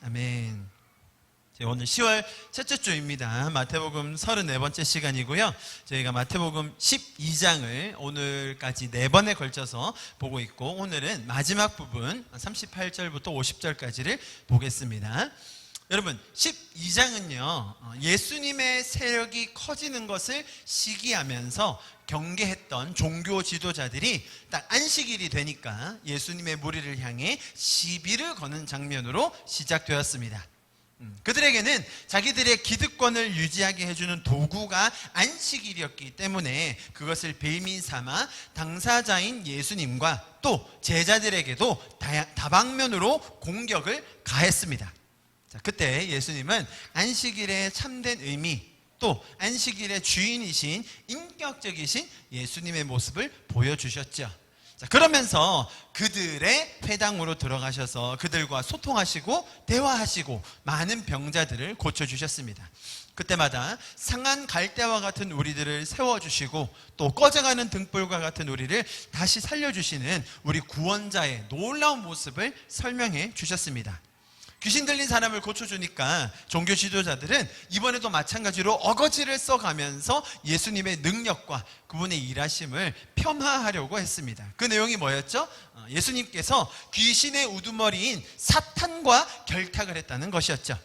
아멘. 오늘 10월 첫째 주입니다. 마태복음 34번째 시간이고요. 저희가 마태복음 12장을 오늘까지 4번에 걸쳐서 보고 있고, 오늘은 마지막 부분 38절부터 50절까지를 보겠습니다. 여러분, 12장은요 예수님의 세력이 커지는 것을 시기하면서 경계했던 종교 지도자들이 딱 안식일이 되니까 예수님의 무리를 향해 시비를 거는 장면으로 시작되었습니다. 그들에게는 자기들의 기득권을 유지하게 해주는 도구가 안식일이었기 때문에 그것을 빌미 삼아 당사자인 예수님과 또 제자들에게도 다방면으로 공격을 가했습니다. 자, 그때 예수님은 안식일의 참된 의미, 또 안식일의 주인이신 인격적이신 예수님의 모습을 보여주셨죠. 자, 그러면서 그들의 회당으로 들어가셔서 그들과 소통하시고 대화하시고 많은 병자들을 고쳐주셨습니다. 그때마다 상한 갈대와 같은 우리들을 세워주시고 또 꺼져가는 등불과 같은 우리를 다시 살려주시는 우리 구원자의 놀라운 모습을 설명해 주셨습니다. 귀신 들린 사람을 고쳐주니까 종교 지도자들은 이번에도 마찬가지로 어거지를 써가면서 예수님의 능력과 그분의 일하심을 폄하하려고 했습니다. 그 내용이 뭐였죠? 예수님께서 귀신의 우두머리인 사탄과 결탁을 했다는 것이었죠.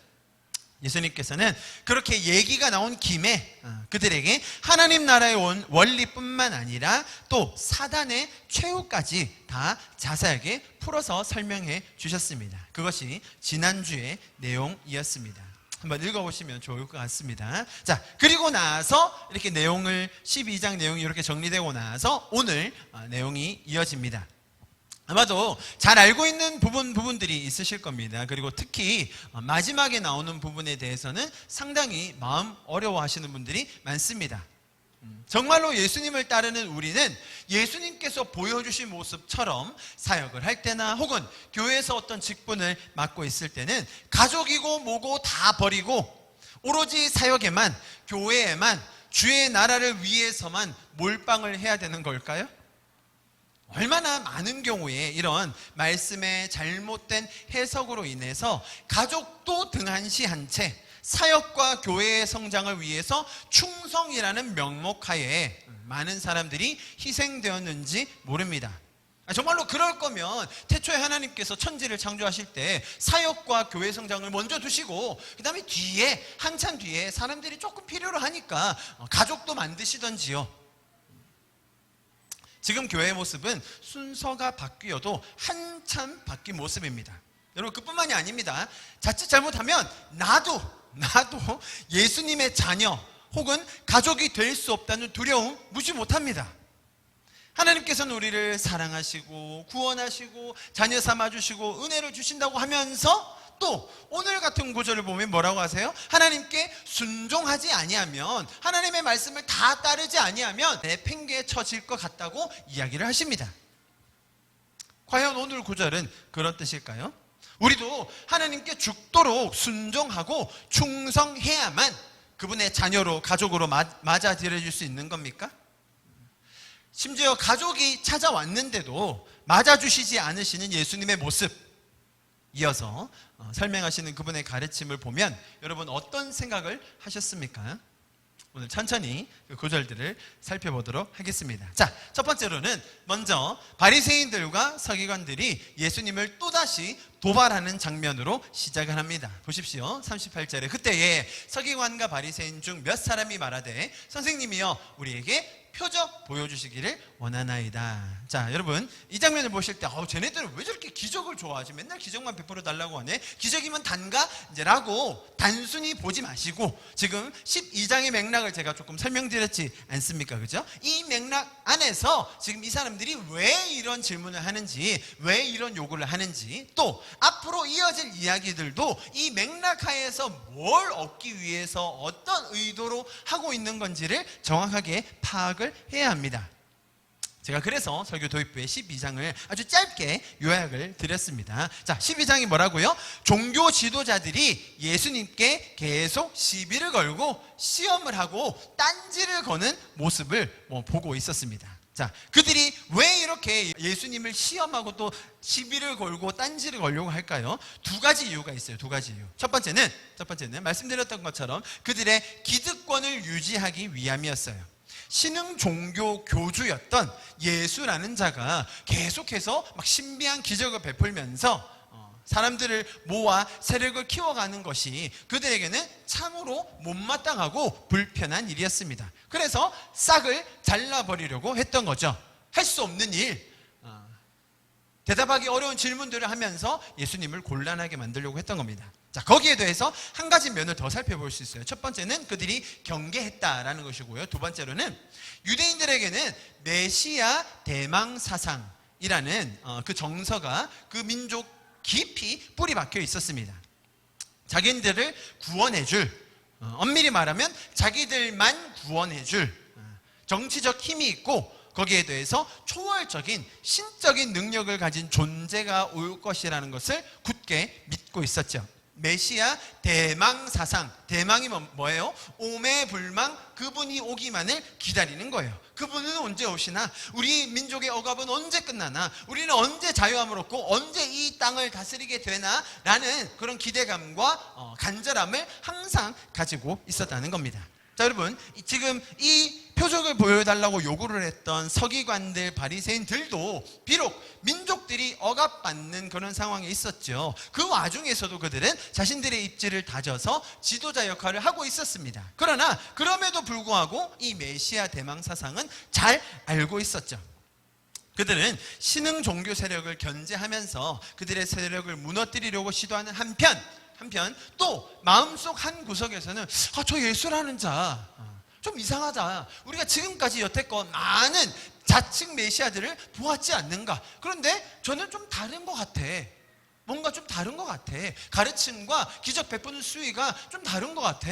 예수님께서는 그렇게 얘기가 나온 김에 그들에게 하나님 나라의 원리뿐만 아니라 또 사단의 최후까지 다 자세하게 풀어서 설명해 주셨습니다. 그것이 지난주의 내용이었습니다. 한번 읽어보시면 좋을 것 같습니다. 자, 그리고 나서 이렇게 12장 내용이 이렇게 정리되고 나서 오늘 내용이 이어집니다. 아마도 잘 알고 있는 부분들이 있으실 겁니다. 그리고 특히 마지막에 나오는 부분에 대해서는 상당히 마음 어려워하시는 분들이 많습니다. 정말로 예수님을 따르는 우리는 예수님께서 보여주신 모습처럼 사역을 할 때나 혹은 교회에서 어떤 직분을 맡고 있을 때는 가족이고 뭐고 다 버리고 오로지 사역에만, 교회에만, 주의 나라를 위해서만 몰빵을 해야 되는 걸까요? 얼마나 많은 경우에 이런 말씀의 잘못된 해석으로 인해서 가족도 등한시한 채 사역과 교회의 성장을 위해서 충성이라는 명목하에 많은 사람들이 희생되었는지 모릅니다. 정말로 그럴 거면 태초에 하나님께서 천지를 창조하실 때 사역과 교회 성장을 먼저 두시고 그 다음에 뒤에, 한참 뒤에 사람들이 조금 필요로 하니까 가족도 만드시던지요. 지금 교회의 모습은 순서가 바뀌어도 한참 바뀐 모습입니다. 여러분, 그뿐만이 아닙니다. 자칫 잘못하면 나도 예수님의 자녀 혹은 가족이 될 수 없다는 두려움 무시 못합니다. 하나님께서는 우리를 사랑하시고 구원하시고 자녀 삼아주시고 은혜를 주신다고 하면서 또 오늘 같은 구절을 보면 뭐라고 하세요? 하나님께 순종하지 아니하면, 하나님의 말씀을 다 따르지 아니하면 내 팽개에 처질 것 같다고 이야기를 하십니다. 과연 오늘 구절은 그런 뜻일까요? 우리도 하나님께 죽도록 순종하고 충성해야만 그분의 자녀로, 가족으로 맞아들여질 수 있는 겁니까? 심지어 가족이 찾아왔는데도 맞아주시지 않으시는 예수님의 모습, 이어서 설명하시는 그분의 가르침을 보면 여러분 어떤 생각을 하셨습니까? 오늘 천천히 그 구절들을 살펴보도록 하겠습니다. 자, 첫 번째로는 먼저 바리새인들과 서기관들이 예수님을 또다시 도발하는 장면으로 시작을 합니다. 보십시오. 38절에 그때에 서기관과 바리새인 중 몇 사람이 말하되 선생님이여 우리에게 표적 보여주시기를 원하나이다. 자, 여러분 이 장면을 보실 때 쟤네들은 왜 저렇게 기적을 좋아하지? 맨날 기적만 베풀어 달라고 하네. 기적이면 단가? 라고 단순히 보지 마시고 지금 12장의 맥락을 제가 조금 설명드렸지 않습니까? 그죠? 이 맥락 안에서 지금 이 사람들이 왜 이런 질문을 하는지, 왜 이런 요구를 하는지, 또 앞으로 이어질 이야기들도 이 맥락 하에서 뭘 얻기 위해서 어떤 의도로 하고 있는 건지를 정확하게 파악을 해야 합니다. 제가 그래서 설교 도입부에 12장을 아주 짧게 요약을 드렸습니다. 자, 12장이 뭐라고요? 종교 지도자들이 예수님께 계속 시비를 걸고 시험을 하고 딴지를 거는 모습을 보고 있었습니다. 자, 그들이 왜 이렇게 예수님을 시험하고 또 시비를 걸고 딴지를 걸려고 할까요? 두 가지 이유가 있어요. 두 가지 이유. 첫 번째는 말씀드렸던 것처럼 그들의 기득권을 유지하기 위함이었어요. 신흥 종교 교주였던 예수라는 자가 계속해서 막 신비한 기적을 베풀면서 사람들을 모아 세력을 키워가는 것이 그들에게는 참으로 못마땅하고 불편한 일이었습니다. 그래서 싹을 잘라버리려고 했던 거죠. 할 수 없는 일, 대답하기 어려운 질문들을 하면서 예수님을 곤란하게 만들려고 했던 겁니다. 자, 거기에 대해서 한 가지 면을 더 살펴볼 수 있어요. 첫 번째는 그들이 경계했다라는 것이고요. 두 번째로는 유대인들에게는 메시아 대망 사상이라는 그 정서가 그 민족 깊이 뿌리 박혀 있었습니다. 자기들을 구원해줄, 엄밀히 말하면 자기들만 구원해줄 정치적 힘이 있고 거기에 대해서 초월적인 신적인 능력을 가진 존재가 올 것이라는 것을 굳게 믿고 있었죠. 메시아 대망 사상, 대망이 뭐예요? 오매불망 그분이 오기만을 기다리는 거예요. 그분은 언제 오시나? 우리 민족의 억압은 언제 끝나나? 우리는 언제 자유함을 얻고 언제 이 땅을 다스리게 되나? 라는 그런 기대감과 간절함을 항상 가지고 있었다는 겁니다. 자, 여러분, 지금 이 표적을 보여달라고 요구를 했던 서기관들, 바리새인들도 비록 민족들이 억압받는 그런 상황에 있었죠. 그 와중에서도 그들은 자신들의 입지를 다져서 지도자 역할을 하고 있었습니다. 그러나 그럼에도 불구하고 이 메시아 대망 사상은 잘 알고 있었죠. 그들은 신흥 종교 세력을 견제하면서 그들의 세력을 무너뜨리려고 시도하는 한편 또 마음속 한 구석에서는 저 예수라는 자 좀 이상하다. 우리가 지금까지 여태껏 많은 자칭 메시아들을 보았지 않는가. 그런데 저는 좀 다른 것 같아. 뭔가 좀 다른 것 같아. 가르침과 기적 베푸는 수위가 좀 다른 것 같아.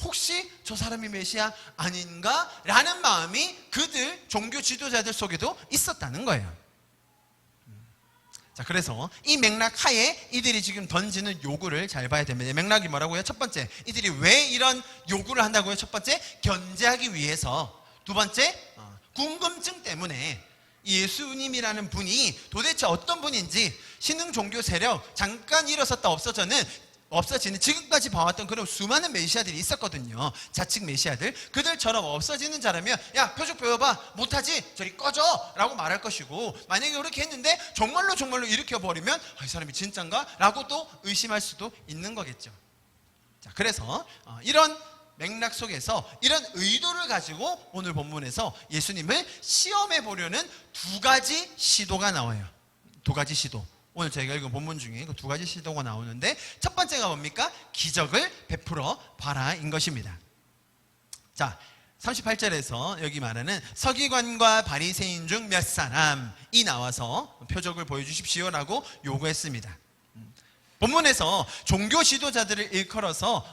혹시 저 사람이 메시아 아닌가? 라는 마음이 그들 종교 지도자들 속에도 있었다는 거예요. 자, 그래서 이 맥락 하에 이들이 지금 던지는 요구를 잘 봐야 됩니다. 맥락이 뭐라고요? 첫 번째, 이들이 왜 이런 요구를 한다고요? 첫 번째, 견제하기 위해서. 두 번째, 궁금증 때문에 예수님이라는 분이 도대체 어떤 분인지, 신흥 종교 세력 잠깐 일어섰다 없어지는 지금까지 봐왔던 그런 수많은 메시아들이 있었거든요. 자칭 메시아들. 그들처럼 없어지는 자라면 야, 표적 보여봐. 못하지? 저리 꺼져 라고 말할 것이고, 만약에 그렇게 했는데 정말로 일으켜버리면 이 사람이 진짠가? 라고 또 의심할 수도 있는 거겠죠. 자, 그래서 이런 맥락 속에서 이런 의도를 가지고 오늘 본문에서 예수님을 시험해 보려는 두 가지 시도가 나와요. 두 가지 시도. 오늘 저희가 읽은 본문 중에 그 두 가지 시도가 나오는데, 첫 번째가 뭡니까? 기적을 베풀어 봐라인 것입니다. 자, 38절에서 여기 말하는 서기관과 바리새인 중 몇 사람이 나와서 표적을 보여주십시오라고 요구했습니다. 본문에서 종교 지도자들을 일컬어서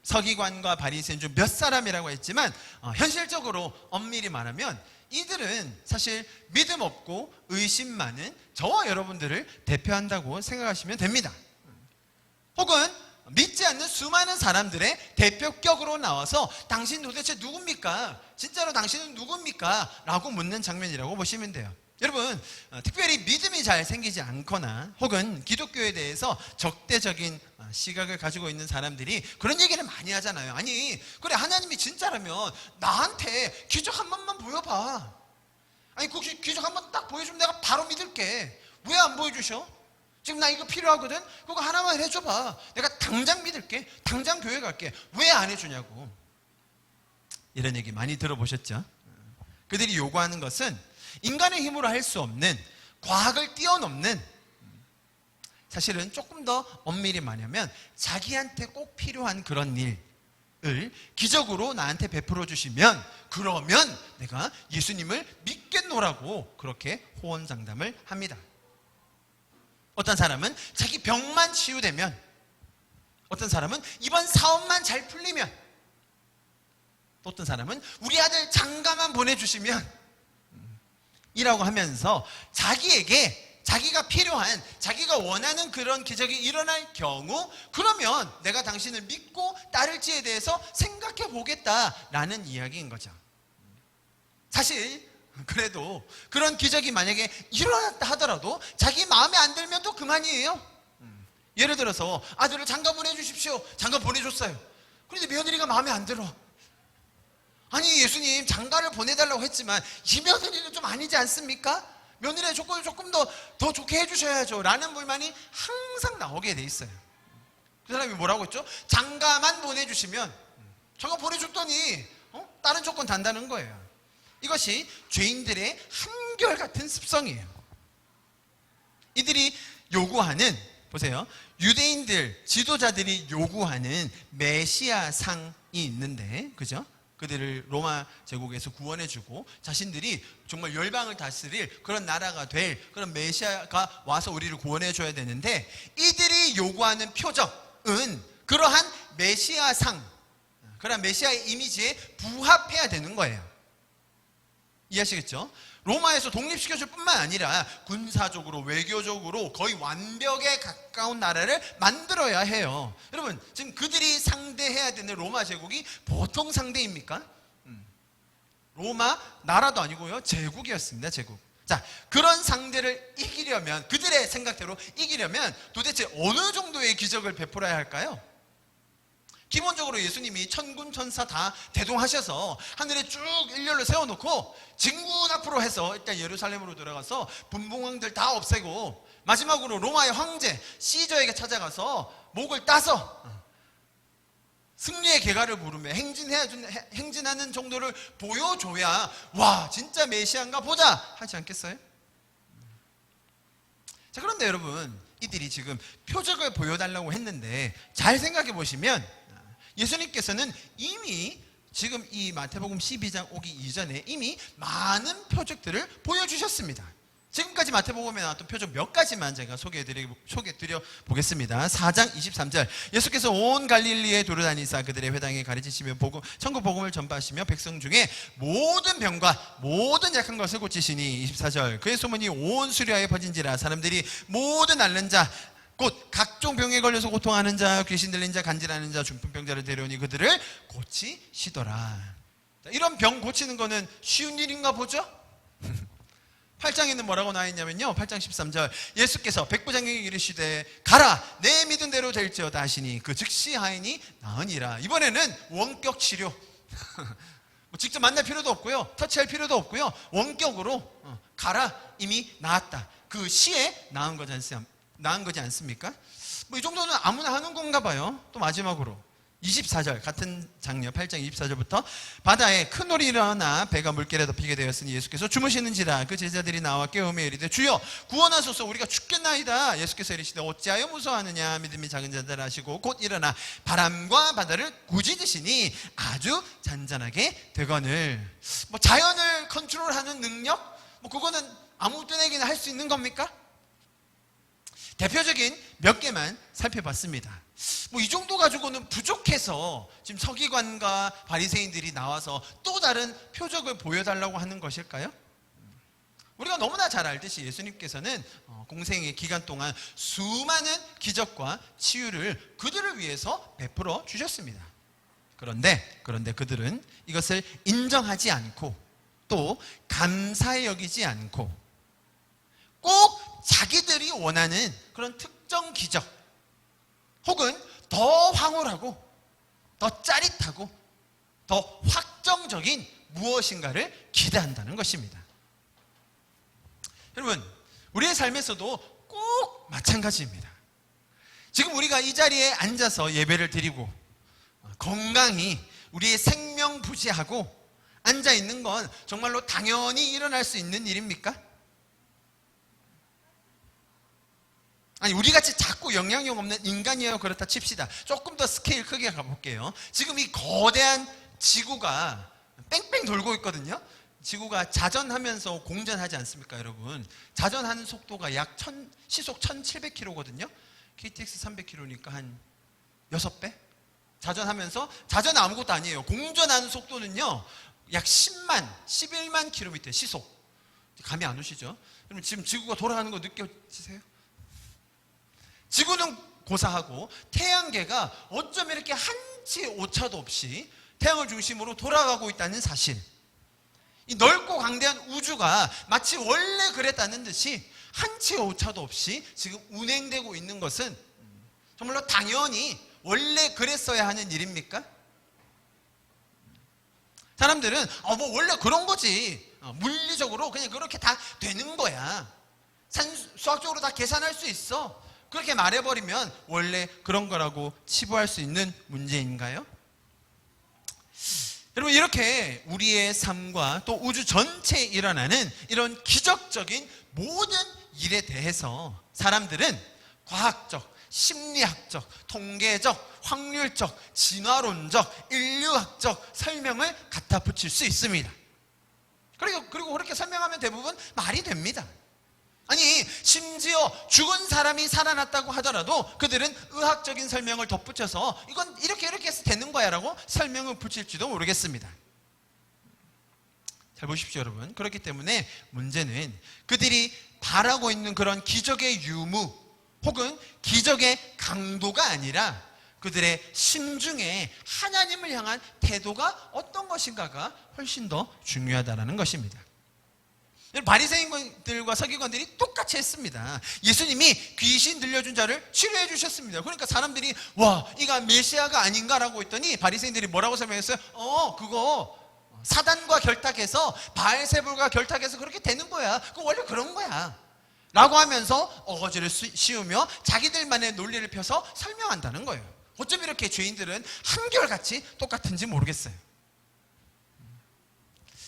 서기관과 바리새인 중 몇 사람이라고 했지만 현실적으로 엄밀히 말하면 이들은 사실 믿음 없고 의심 많은 저와 여러분들을 대표한다고 생각하시면 됩니다. 혹은 믿지 않는 수많은 사람들의 대표격으로 나와서 당신 도대체 누굽니까? 진짜로 당신은 누굽니까? 라고 묻는 장면이라고 보시면 돼요. 여러분, 특별히 믿음이 잘 생기지 않거나 혹은 기독교에 대해서 적대적인 시각을 가지고 있는 사람들이 그런 얘기를 많이 하잖아요. 아니, 그래, 하나님이 진짜라면 나한테 기적 한 번만 보여봐. 아니, 그 기적 한 번 딱 보여주면 내가 바로 믿을게. 왜 안 보여주셔? 지금 나 이거 필요하거든? 그거 하나만 해줘봐. 내가 당장 믿을게. 당장 교회 갈게. 왜 안 해주냐고. 이런 얘기 많이 들어보셨죠? 그들이 요구하는 것은 인간의 힘으로 할 수 없는, 과학을 뛰어넘는, 사실은 조금 더 엄밀히 말하면 자기한테 꼭 필요한 그런 일을 기적으로 나한테 베풀어 주시면 그러면 내가 예수님을 믿겠노라고 그렇게 호언장담을 합니다. 어떤 사람은 자기 병만 치유되면, 어떤 사람은 이번 사업만 잘 풀리면, 또 어떤 사람은 우리 아들 장가만 보내주시면 이라고 하면서 자기에게 자기가 필요한, 자기가 원하는 그런 기적이 일어날 경우 그러면 내가 당신을 믿고 따를지에 대해서 생각해 보겠다라는 이야기인 거죠. 사실 그래도 그런 기적이 만약에 일어났다 하더라도 자기 마음에 안 들면 또 그만이에요. 예를 들어서 아들을 장가 보내주십시오. 장가 보내줬어요. 그런데 며느리가 마음에 안 들어. 아니 예수님 장가를 보내달라고 했지만 이 며느리는 좀 아니지 않습니까? 며느리의 조건을 조금 더 좋게 해주셔야죠 라는 불만이 항상 나오게 돼 있어요. 그 사람이 뭐라고 했죠? 장가만 보내주시면, 장가 보내줬더니 다른 조건 단다는 거예요. 이것이 죄인들의 한결같은 습성이에요. 이들이 요구하는, 보세요, 유대인들 지도자들이 요구하는 메시아상이 있는데, 그죠? 그들을 로마 제국에서 구원해주고 자신들이 정말 열방을 다스릴 그런 나라가 될 그런 메시아가 와서 우리를 구원해줘야 되는데, 이들이 요구하는 표적은 그러한 메시아상, 그러한 메시아의 이미지에 부합해야 되는 거예요. 이해하시겠죠? 로마에서 독립시켜줄 뿐만 아니라 군사적으로 외교적으로 거의 완벽에 가까운 나라를 만들어야 해요. 여러분 지금 그들이 상대해야 되는 로마 제국이 보통 상대입니까? 로마 나라도 아니고요, 제국이었습니다. 제국. 자, 그런 상대를 이기려면, 그들의 생각대로 이기려면 도대체 어느 정도의 기적을 베풀어야 할까요? 기본적으로 예수님이 천군 천사 다 대동하셔서 하늘에 쭉 일렬로 세워놓고 진군 앞으로 해서 일단 예루살렘으로 들어가서 분봉왕들 다 없애고 마지막으로 로마의 황제 시저에게 찾아가서 목을 따서 승리의 개가를 부르며 행진하는 정도를 보여줘야 와 진짜 메시아인가 보자 하지 않겠어요? 자, 그런데 여러분 이들이 지금 표적을 보여달라고 했는데 잘 생각해 보시면 예수님께서는 이미 지금 이 마태복음 12장 오기 이전에 이미 많은 표적들을 보여주셨습니다. 지금까지 마태복음에 나왔던 표적 몇 가지만 제가 소개해드려 보겠습니다. 4장 23절, 예수께서 온 갈릴리에 두루다니사 그들의 회당에 가르치시며 천국 복음을 전파하시며 백성 중에 모든 병과 모든 약한 것을 고치시니. 24절, 그의 소문이 온 수리아에 퍼진지라 사람들이 모든 앓는 자 곧 각종 병에 걸려서 고통하는 자, 귀신 들린 자, 간질하는 자, 중풍병자를 데려오니 그들을 고치시더라. 이런 병 고치는 거는 쉬운 일인가 보죠? 8장에는 뭐라고 나와 있냐면요, 8장 13절, 예수께서 백부장에게 이르시되 가라 내 믿은 대로 될지어다 하시니 그 즉시 하인이 나으니라. 이번에는 원격 치료. 직접 만날 필요도 없고요, 터치할 필요도 없고요, 원격으로 가라, 이미 나았다. 그 시에 나은 거지 않습니까? 뭐 이 정도는 아무나 하는 건가 봐요. 또 마지막으로 24절, 같은 장면 8장 24절부터 바다에 큰 놀이 일어나 배가 물결에 덮이게 되었으니 예수께서 주무시는지라 그 제자들이 나와 깨우며 이르되 주여 구원하소서 우리가 죽겠나이다. 예수께서 이르시되 어찌하여 무서워하느냐 믿음이 작은 자들 하시고 곧 일어나 바람과 바다를 꾸짖으시니 아주 잔잔하게 되거늘. 뭐 자연을 컨트롤하는 능력, 뭐 그거는 아무 때나 할 수 있는 겁니까? 대표적인 몇 개만 살펴봤습니다. 뭐 이 정도 가지고는 부족해서 지금 서기관과 바리새인들이 나와서 또 다른 표적을 보여달라고 하는 것일까요? 우리가 너무나 잘 알듯이 예수님께서는 공생의 기간 동안 수많은 기적과 치유를 그들을 위해서 베풀어 주셨습니다. 그런데 그들은 이것을 인정하지 않고 또 감사히 여기지 않고 꼭 자기들이 원하는 그런 특정 기적 혹은 더 황홀하고 더 짜릿하고 더 확정적인 무엇인가를 기대한다는 것입니다. 여러분 우리의 삶에서도 꼭 마찬가지입니다. 지금 우리가 이 자리에 앉아서 예배를 드리고 건강히 우리의 생명 부지하고 앉아있는 건 정말로 당연히 일어날 수 있는 일입니까? 아니 우리같이 작고 영향력 없는 인간이에요. 그렇다 칩시다. 조금 더 스케일 크게 가볼게요. 지금 이 거대한 지구가 뺑뺑 돌고 있거든요. 지구가 자전하면서 공전하지 않습니까 여러분? 자전하는 속도가 약 시속 1700km거든요. KTX 300km니까 한 6배? 자전하면서, 자전은 아무것도 아니에요. 공전하는 속도는요 약 11만 킬로미터 시속. 감이 안 오시죠? 그럼 지금 지구가 돌아가는 거 느껴지세요? 지구는 고사하고 태양계가 어쩜 이렇게 한치 오차도 없이 태양을 중심으로 돌아가고 있다는 사실, 이 넓고 광대한 우주가 마치 원래 그랬다는 듯이 한치의 오차도 없이 지금 운행되고 있는 것은 정말로 당연히 원래 그랬어야 하는 일입니까? 사람들은 뭐 원래 그런 거지, 물리적으로 그냥 그렇게 다 되는 거야, 수학적으로 다 계산할 수 있어, 그렇게 말해버리면 원래 그런 거라고 치부할 수 있는 문제인가요? 여러분, 이렇게 우리의 삶과 또 우주 전체에 일어나는 이런 기적적인 모든 일에 대해서 사람들은 과학적, 심리학적, 통계적, 확률적, 진화론적, 인류학적 설명을 갖다 붙일 수 있습니다. 그리고 그렇게 설명하면 대부분 말이 됩니다. 아니, 심지어 죽은 사람이 살아났다고 하더라도 그들은 의학적인 설명을 덧붙여서 이건 이렇게 해서 되는 거야 라고 설명을 붙일지도 모르겠습니다. 잘 보십시오, 여러분. 그렇기 때문에 문제는 그들이 바라고 있는 그런 기적의 유무 혹은 기적의 강도가 아니라 그들의 심중에 하나님을 향한 태도가 어떤 것인가가 훨씬 더 중요하다는 것입니다. 바리새인들과 서기관들이 똑같이 했습니다. 예수님이 귀신 들려준 자를 치료해 주셨습니다. 그러니까 사람들이 와, 이가 메시아가 아닌가라고 했더니 바리새인들이 뭐라고 설명했어요? 그거 사단과 결탁해서, 바알세불과 결탁해서 그렇게 되는 거야. 그거 원래 그런 거야 라고 하면서 어거지를 씌우며 자기들만의 논리를 펴서 설명한다는 거예요. 어쩜 이렇게 죄인들은 한결같이 똑같은지 모르겠어요.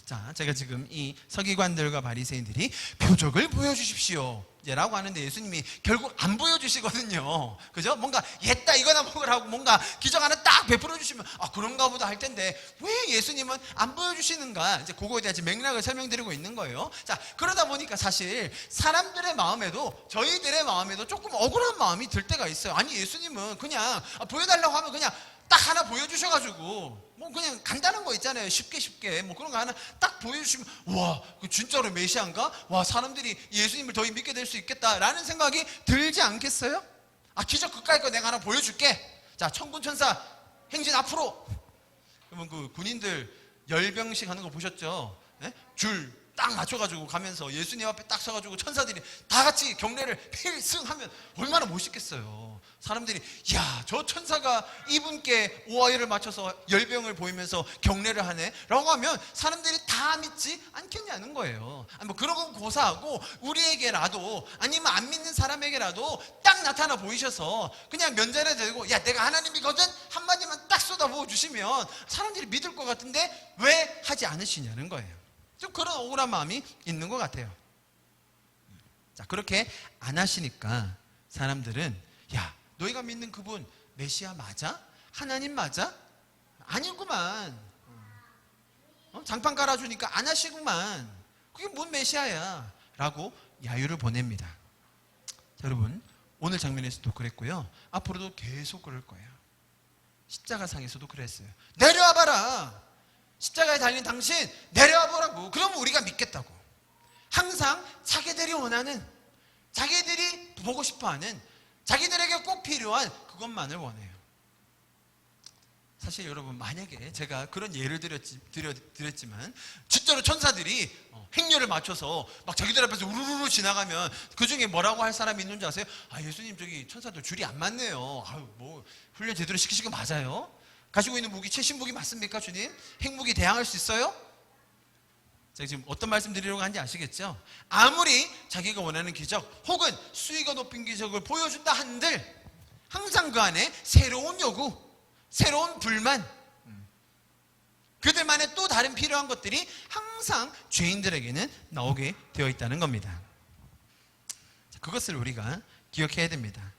자, 제가 지금 이 서기관들과 바리새인들이 표적을 보여주십시오 라고 하는데 예수님이 결국 안 보여주시거든요. 그죠? 뭔가 옛다 이거나 먹으라고 뭔가 기적 하나 딱 베풀어 주시면 그런가 보다 할 텐데 왜 예수님은 안 보여주시는가, 이제 그거에 대한 맥락을 설명드리고 있는 거예요. 자, 그러다 보니까 사실 사람들의 마음에도, 저희들의 마음에도 조금 억울한 마음이 들 때가 있어요. 아니, 예수님은 그냥 보여달라고 하면 그냥 딱 하나 보여주셔가지고 뭐 그냥 간단한 거 있잖아요. 쉽게 뭐 그런 거 하나 딱 보여주시면 와, 그 진짜로 메시아인가? 와, 사람들이 예수님을 더 믿게 될 수 있겠다라는 생각이 들지 않겠어요? 기적 그까이 거 내가 하나 보여줄게. 자, 천군천사 행진 앞으로. 그러면 그 군인들 열병식 하는 거 보셨죠? 네? 줄 딱 맞춰가지고 가면서 예수님 앞에 딱 서가지고 천사들이 다 같이 경례를 필승하면 얼마나 멋있겠어요. 사람들이 야, 저 천사가 이분께 오하이를 맞춰서 열병을 보이면서 경례를 하네 라고 하면 사람들이 다 믿지 않겠냐는 거예요. 뭐 그런 건 고사하고 우리에게라도, 아니면 안 믿는 사람에게라도 딱 나타나 보이셔서 그냥 면전에 대고 야, 내가 하나님이거든 한마디만 딱 쏟아부어 주시면 사람들이 믿을 것 같은데 왜 하지 않으시냐는 거예요. 좀 그런 억울한 마음이 있는 것 같아요. 자, 그렇게 안 하시니까 사람들은 야, 너희가 믿는 그분 메시아 맞아? 하나님 맞아? 아니구만. 장판 깔아주니까 안 하시구만. 그게 뭔 메시아야 라고 야유를 보냅니다. 자, 여러분, 오늘 장면에서도 그랬고요, 앞으로도 계속 그럴 거예요. 십자가상에서도 그랬어요. 내려와봐라. 십자가에 달린 당신 내려와 보라고. 그러면 우리가 믿겠다고. 항상 자기들이 원하는, 자기들이 보고 싶어하는, 자기들에게 꼭 필요한 그것만을 원해요. 사실 여러분, 만약에 제가 그런 예를 드렸지만 진짜로 천사들이 행렬을 맞춰서 막 자기들 앞에서 우르르 지나가면 그 중에 뭐라고 할 사람이 있는 줄 아세요? 예수님, 저기 천사들 줄이 안 맞네요. 뭐 훈련 제대로 시키신 거 맞아요? 가지고 있는 무기 최신 무기 맞습니까, 주님? 핵무기 대항할 수 있어요? 제가 지금 어떤 말씀 드리려고 하는지 아시겠죠? 아무리 자기가 원하는 기적 혹은 수위가 높은 기적을 보여준다 한들 항상 그 안에 새로운 요구, 새로운 불만, 그들만의 또 다른 필요한 것들이 항상 죄인들에게는 나오게 되어 있다는 겁니다. 그것을 우리가 기억해야 됩니다.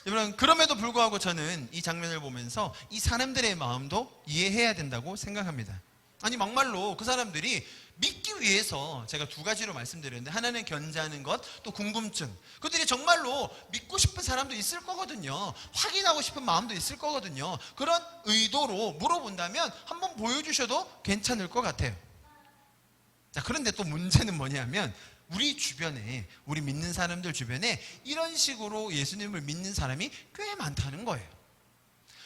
여러분, 그럼에도 불구하고 저는 이 장면을 보면서 이 사람들의 마음도 이해해야 된다고 생각합니다. 아니, 막말로 그 사람들이 믿기 위해서, 제가 두 가지로 말씀드렸는데 하나는 견제하는 것, 또 궁금증. 그들이 정말로 믿고 싶은 사람도 있을 거거든요. 확인하고 싶은 마음도 있을 거거든요. 그런 의도로 물어본다면 한번 보여주셔도 괜찮을 것 같아요. 자, 그런데 또 문제는 뭐냐면 우리 주변에, 우리 믿는 사람들 주변에 이런 식으로 예수님을 믿는 사람이 꽤 많다는 거예요.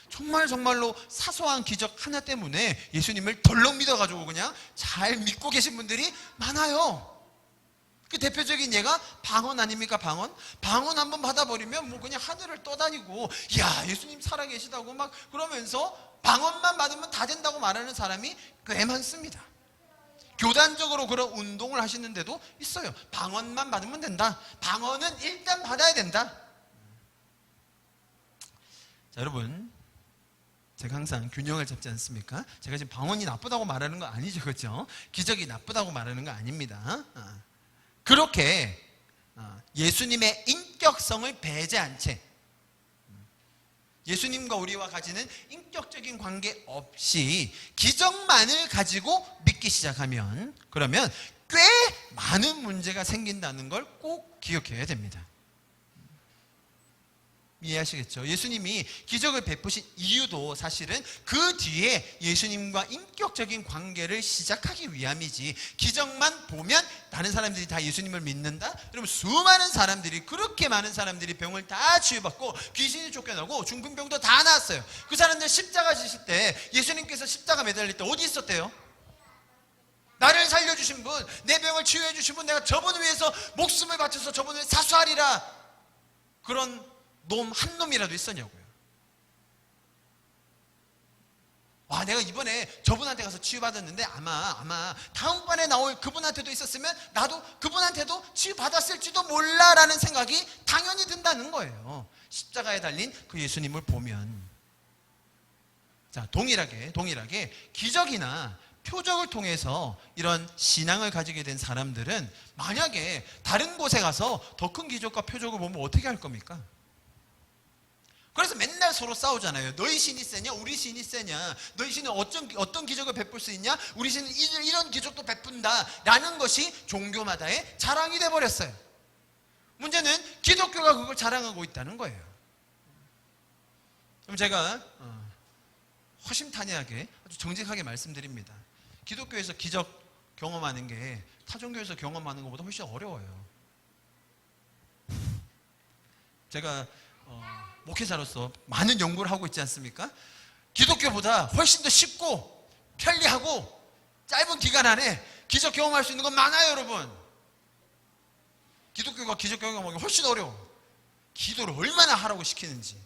정말로 사소한 기적 하나 때문에 예수님을 덜렁 믿어가지고 그냥 잘 믿고 계신 분들이 많아요. 그 대표적인 예가 방언 아닙니까? 방언 한번 받아버리면 뭐 그냥 하늘을 떠다니고, 야, 예수님 살아계시다고 막 그러면서 방언만 받으면 다 된다고 말하는 사람이 꽤 많습니다. 교단적으로 그런 운동을 하시는데도 있어요. 방언만 받으면 된다. 방언은 일단 받아야 된다. 자, 여러분, 제가 항상 균형을 잡지 않습니까? 제가 지금 방언이 나쁘다고 말하는 거 아니죠, 그렇죠? 기적이 나쁘다고 말하는 거 아닙니다. 그렇게 예수님의 인격성을 배제한 채, 예수님과 우리와 가지는 인격적인 관계 없이 기적만을 가지고 믿기 시작하면, 그러면 꽤 많은 문제가 생긴다는 걸 꼭 기억해야 됩니다. 이해하시겠죠? 예수님이 기적을 베푸신 이유도 사실은 그 뒤에 예수님과 인격적인 관계를 시작하기 위함이지, 기적만 보면 다른 사람들이 다 예수님을 믿는다? 그러면 수많은 사람들이, 그렇게 많은 사람들이 병을 다 치유받고 귀신이 쫓겨나고 중풍병도 다 나았어요. 그 사람들 십자가 지실 때, 예수님께서 십자가 매달릴 때 어디 있었대요? 나를 살려주신 분, 내 병을 치유해 주신 분, 내가 저분을 위해서 목숨을 바쳐서 저분을 사수하리라, 그런 놈 한 놈이라도 있었냐고요. 와, 내가 이번에 저분한테 가서 치유받았는데 아마 다음번에 나올 그분한테도 있었으면 나도 그분한테도 치유받았을지도 몰라라는 생각이 당연히 든다는 거예요. 십자가에 달린 그 예수님을 보면. 자, 동일하게 기적이나 표적을 통해서 이런 신앙을 가지게 된 사람들은 만약에 다른 곳에 가서 더 큰 기적과 표적을 보면 어떻게 할 겁니까? 그래서 맨날 서로 싸우잖아요. 너희 신이 세냐? 우리 신이 세냐? 너희 신은 어떤 기적을 베풀 수 있냐? 우리 신은 이런 기적도 베푼다 라는 것이 종교마다의 자랑이 돼버렸어요. 문제는 기독교가 그걸 자랑하고 있다는 거예요. 그럼 제가 허심탄회하게 아주 정직하게 말씀드립니다. 기독교에서 기적 경험하는 게 타종교에서 경험하는 것보다 훨씬 어려워요. 제가 목회자로서 많은 연구를 하고 있지 않습니까? 기독교보다 훨씬 더 쉽고 편리하고 짧은 기간 안에 기적 경험할 수 있는 건 많아요, 여러분. 기독교가 기적 경험하기 훨씬 어려워. 기도를 얼마나 하라고 시키는지,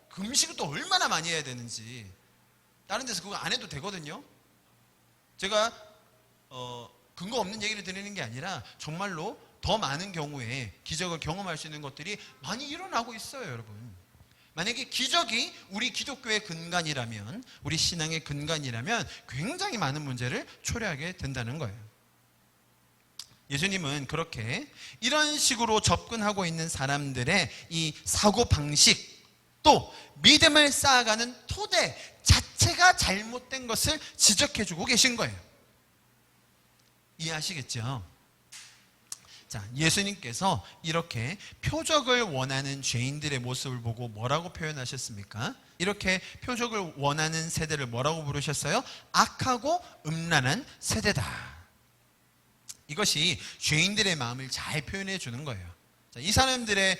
금식을 또 얼마나 많이 해야 되는지, 다른 데서 그거 안 해도 되거든요. 제가 근거 없는 얘기를 드리는 게 아니라 정말로 더 많은 경우에 기적을 경험할 수 있는 것들이 많이 일어나고 있어요, 여러분. 만약에 기적이 우리 기독교의 근간이라면, 우리 신앙의 근간이라면 굉장히 많은 문제를 초래하게 된다는 거예요. 예수님은 그렇게 이런 식으로 접근하고 있는 사람들의 이 사고방식, 또 믿음을 쌓아가는 토대 자체가 잘못된 것을 지적해주고 계신 거예요. 이해하시겠죠? 자, 예수님께서 이렇게 표적을 원하는 죄인들의 모습을 보고 뭐라고 표현하셨습니까? 이렇게 표적을 원하는 세대를 뭐라고 부르셨어요? 악하고 음란한 세대다. 이것이 죄인들의 마음을 잘 표현해 주는 거예요. 자, 이 사람들의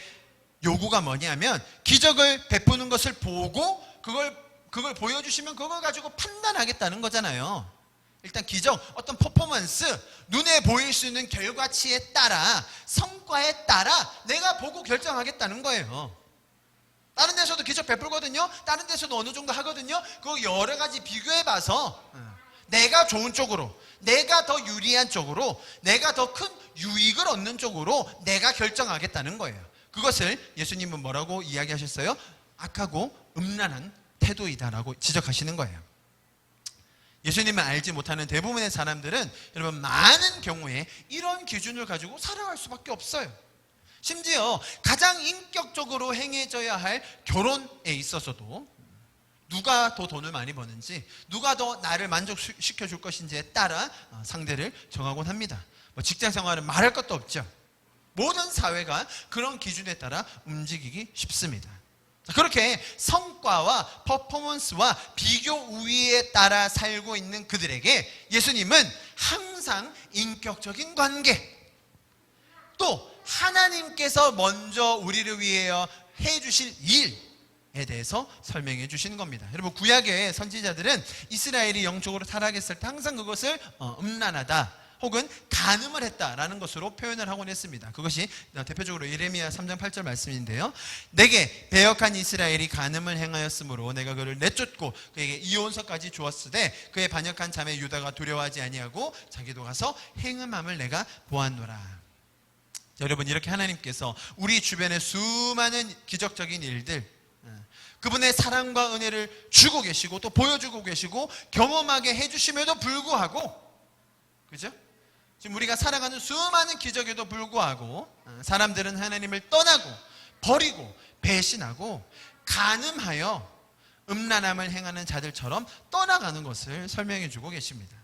요구가 뭐냐면 기적을 베푸는 것을 보고 그걸 보여주시면 그걸 가지고 판단하겠다는 거잖아요. 일단 기적, 어떤 퍼포먼스, 눈에 보일 수 있는 결과치에 따라, 성과에 따라 내가 보고 결정하겠다는 거예요. 다른 데서도 기적 베풀거든요. 다른 데서도 어느 정도 하거든요. 그 여러 가지 비교해봐서 내가 좋은 쪽으로, 내가 더 유리한 쪽으로, 내가 더 큰 유익을 얻는 쪽으로 내가 결정하겠다는 거예요. 그것을 예수님은 뭐라고 이야기하셨어요? 악하고 음란한 태도이다라고 지적하시는 거예요. 예수님을 알지 못하는 대부분의 사람들은 여러분 많은 경우에 이런 기준을 가지고 살아갈 수밖에 없어요. 심지어 가장 인격적으로 행해져야 할 결혼에 있어서도 누가 더 돈을 많이 버는지, 누가 더 나를 만족시켜 줄 것인지에 따라 상대를 정하곤 합니다. 직장 생활은 말할 것도 없죠. 모든 사회가 그런 기준에 따라 움직이기 쉽습니다. 그렇게 성과와 퍼포먼스와 비교 우위에 따라 살고 있는 그들에게 예수님은 항상 인격적인 관계, 또 하나님께서 먼저 우리를 위해 해주실 일, 대해서 설명해 주시는 겁니다. 여러분, 구약의 선지자들은 이스라엘이 영적으로 타락했을 때 항상 그것을 음란하다 혹은 간음을 했다라는 것으로 표현을 하곤 했습니다. 그것이 대표적으로 예레미야 3장 8절 말씀인데요. 내게 배역한 이스라엘이 간음을 행하였으므로 내가 그를 내쫓고 그에게 이혼서까지 주었으되 그의 반역한 자매 유다가 두려워하지 아니하고 자기도 가서 행음함을 내가 보았노라. 여러분, 이렇게 하나님께서 우리 주변의 수많은 기적적인 일들, 그분의 사랑과 은혜를 주고 계시고 또 보여주고 계시고 경험하게 해주심에도 불구하고, 그죠? 지금 우리가 살아가는 수많은 기적에도 불구하고 사람들은 하나님을 떠나고 버리고 배신하고 간음하여 음란함을 행하는 자들처럼 떠나가는 것을 설명해 주고 계십니다.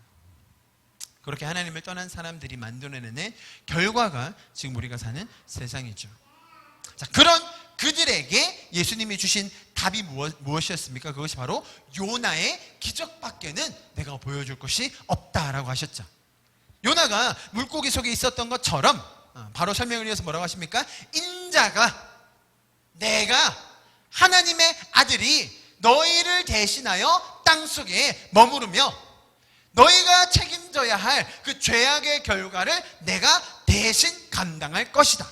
그렇게 하나님을 떠난 사람들이 만들어내는 결과가 지금 우리가 사는 세상이죠. 자, 그런 그들에게 예수님이 주신 답이 무엇이었습니까? 그것이 바로 요나의 기적밖에는 내가 보여줄 것이 없다라고 하셨죠. 요나가 물고기 속에 있었던 것처럼 바로 설명을 위해서 뭐라고 하십니까? 인자가, 내가 하나님의 아들이 너희를 대신하여 땅속에 머무르며 너희가 책임져야 할 그 죄악의 결과를 내가 대신 감당할 것이다.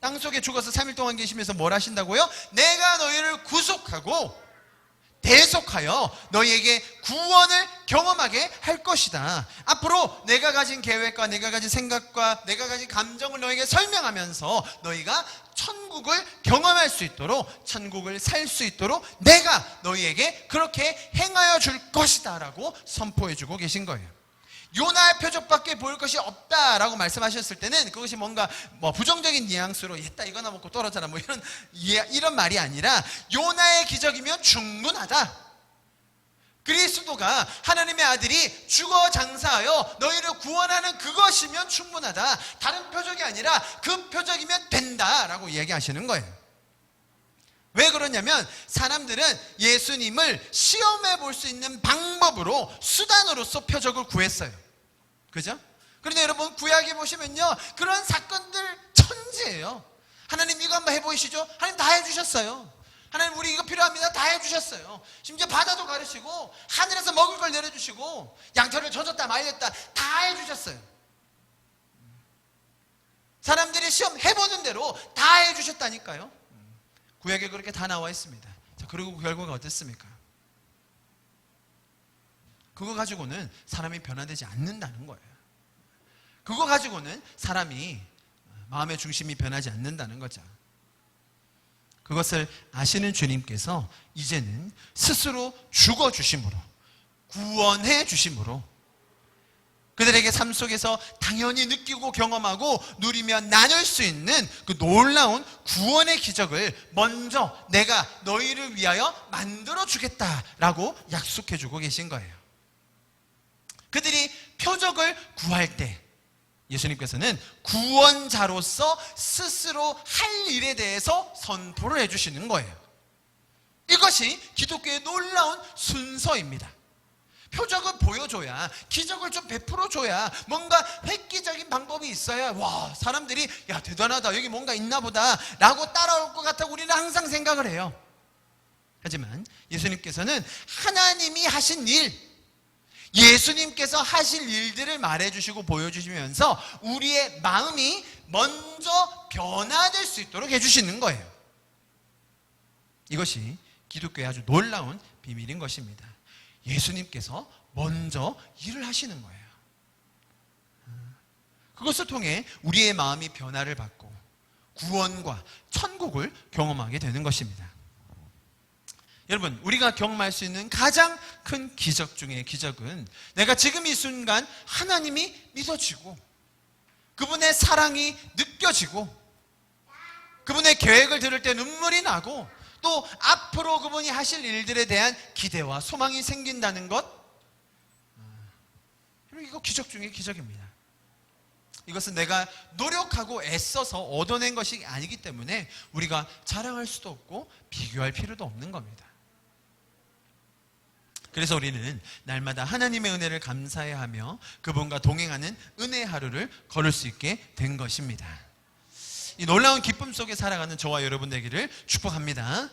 땅속에 죽어서 3일 동안 계시면서 뭘 하신다고요? 내가 너희를 구속하고 대속하여 너희에게 구원을 경험하게 할 것이다. 앞으로 내가 가진 계획과 내가 가진 생각과 내가 가진 감정을 너희에게 설명하면서 너희가 천국을 경험할 수 있도록, 천국을 살 수 있도록 내가 너희에게 그렇게 행하여 줄 것이다 라고 선포해 주고 계신 거예요. 요나의 표적밖에 보일 것이 없다라고 말씀하셨을 때는 그것이 뭔가 부정적인 뉘앙스로 했다 이거나 먹고 떨어져라 이런 말이 아니라 요나의 기적이면 충분하다. 그리스도가 하나님의 아들이 죽어 장사하여 너희를 구원하는 그것이면 충분하다. 다른 표적이 아니라 그 표적이면 된다라고 이야기하시는 거예요. 왜 그러냐면 사람들은 예수님을 시험해 볼 수 있는 방법으로, 수단으로서 표적을 구했어요. 그죠? 그런데 여러분, 구약에 보시면요, 그런 사건들 천지예요. 하나님 이거 한번 해보이시죠? 하나님 다 해주셨어요. 하나님 우리 이거 필요합니다. 다 해주셨어요. 심지어 바다도 가르시고 하늘에서 먹을 걸 내려주시고 양털을 젖었다 말렸다 다 해주셨어요. 사람들이 시험 해보는 대로 다 해주셨다니까요. 구약에 그렇게 다 나와 있습니다. 자, 그리고 그 결과가 어땠습니까? 그거 가지고는 사람이 변화되지 않는다는 거예요. 그거 가지고는 사람이 마음의 중심이 변하지 않는다는 거죠. 그것을 아시는 주님께서 이제는 스스로 죽어주심으로, 구원해 주심으로 그들에게 삶 속에서 당연히 느끼고 경험하고 누리며 나눌 수 있는 그 놀라운 구원의 기적을 먼저 내가 너희를 위하여 만들어 주겠다라고 약속해 주고 계신 거예요. 그들이 표적을 구할 때 예수님께서는 구원자로서 스스로 할 일에 대해서 선포를 해주시는 거예요. 이것이 기독교의 놀라운 순서입니다. 표적을 보여줘야, 기적을 좀 베풀어줘야, 뭔가 획기적인 방법이 있어야 와, 사람들이 야 대단하다, 여기 뭔가 있나 보다 라고 따라올 것 같다고 우리는 항상 생각을 해요. 하지만 예수님께서는 하나님이 하신 일, 예수님께서 하실 일들을 말해주시고 보여주시면서 우리의 마음이 먼저 변화될 수 있도록 해주시는 거예요. 이것이 기독교의 아주 놀라운 비밀인 것입니다. 예수님께서 먼저 일을 하시는 거예요. 그것을 통해 우리의 마음이 변화를 받고 구원과 천국을 경험하게 되는 것입니다. 여러분, 우리가 경험할 수 있는 가장 큰 기적 중에 기적은 내가 지금 이 순간 하나님이 믿어지고 그분의 사랑이 느껴지고 그분의 계획을 들을 때 눈물이 나고 또 앞으로 그분이 하실 일들에 대한 기대와 소망이 생긴다는 것, 이거 기적 중에 기적입니다. 이것은 내가 노력하고 애써서 얻어낸 것이 아니기 때문에 우리가 자랑할 수도 없고 비교할 필요도 없는 겁니다. 그래서 우리는 날마다 하나님의 은혜를 감사해야 하며 그분과 동행하는 은혜의 하루를 걸을 수 있게 된 것입니다. 이 놀라운 기쁨 속에 살아가는 저와 여러분 되기를 축복합니다.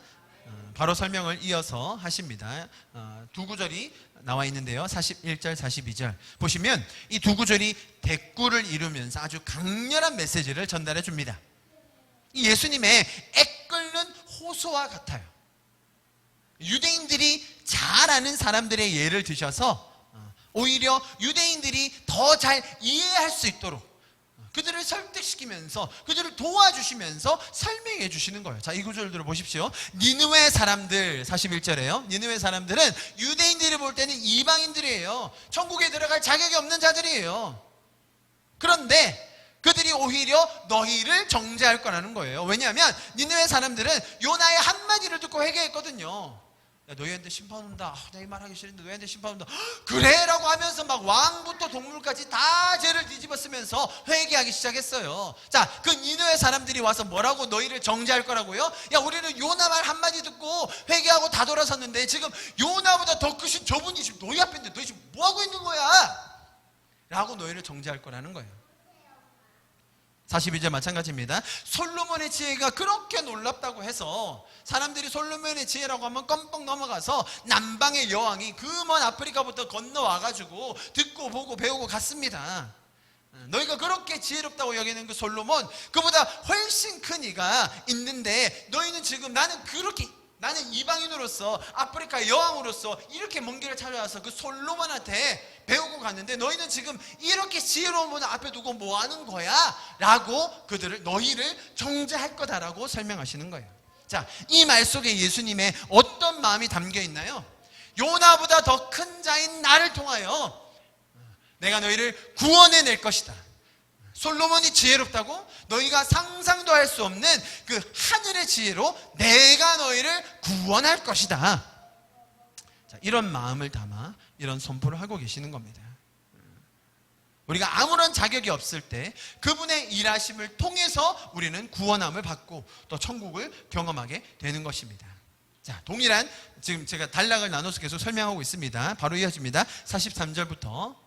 바로 설명을 이어서 하십니다. 두 구절이 나와 있는데요. 41절, 42절 보시면 이 두 구절이 대꾸를 이루면서 아주 강렬한 메시지를 전달해 줍니다. 이 예수님의 애끓는 호소와 같아요. 유대인들이 잘 아는 사람들의 예를 드셔서 오히려 유대인들이 더 잘 이해할 수 있도록 그들을 설득시키면서 그들을 도와주시면서 설명해 주시는 거예요. 자, 이 구절들을 보십시오. 니느웨 사람들, 41절에요. 니느웨 사람들은 유대인들이 볼 때는 이방인들이에요. 천국에 들어갈 자격이 없는 자들이에요. 그런데 그들이 오히려 너희를 정죄할 거라는 거예요. 왜냐하면 니느웨 사람들은 요나의 한마디를 듣고 회개했거든요. 야, 너희한테 심판 온다. 나 이 말하기 싫은데 너희한테 심판 온다. 그래 라고 하면서 막 왕부터 동물까지 다 죄를 뒤집어 쓰면서 회개하기 시작했어요. 자, 그 니느웨 사람들이 와서 뭐라고 너희를 정죄할 거라고요? 야, 우리는 요나 말 한마디 듣고 회개하고 다 돌아섰는데 지금 요나보다 더 크신 저분이 지금 너희 앞에 있는데 너희 지금 뭐하고 있는 거야? 라고 너희를 정죄할 거라는 거예요. 42절 마찬가지입니다. 솔로몬의 지혜가 그렇게 놀랍다고 해서 사람들이 솔로몬의 지혜라고 하면 껌뻑 넘어가서 남방의 여왕이 그 먼 아프리카부터 건너와가지고 듣고 보고 배우고 갔습니다. 너희가 그렇게 지혜롭다고 여기는 그 솔로몬, 그보다 훨씬 큰 이가 있는데 너희는 지금 나는 이방인으로서 아프리카 여왕으로서 이렇게 먼 길을 찾아와서 그 솔로몬한테 배우고 갔는데 너희는 지금 이렇게 지혜로운 분 앞에 두고 뭐 하는 거야? 라고 너희를 정죄할 거다라고 설명하시는 거예요. 자, 이 말 속에 예수님의 어떤 마음이 담겨 있나요? 요나보다 더 큰 자인 나를 통하여 내가 너희를 구원해낼 것이다. 솔로몬이 지혜롭다고? 너희가 상상도 할 수 없는 그 하늘의 지혜로 내가 너희를 구원할 것이다. 자, 이런 마음을 담아 이런 선포를 하고 계시는 겁니다. 우리가 아무런 자격이 없을 때 그분의 일하심을 통해서 우리는 구원함을 받고 또 천국을 경험하게 되는 것입니다. 자, 동일한 지금 제가 단락을 나눠서 계속 설명하고 있습니다. 바로 이어집니다. 43절부터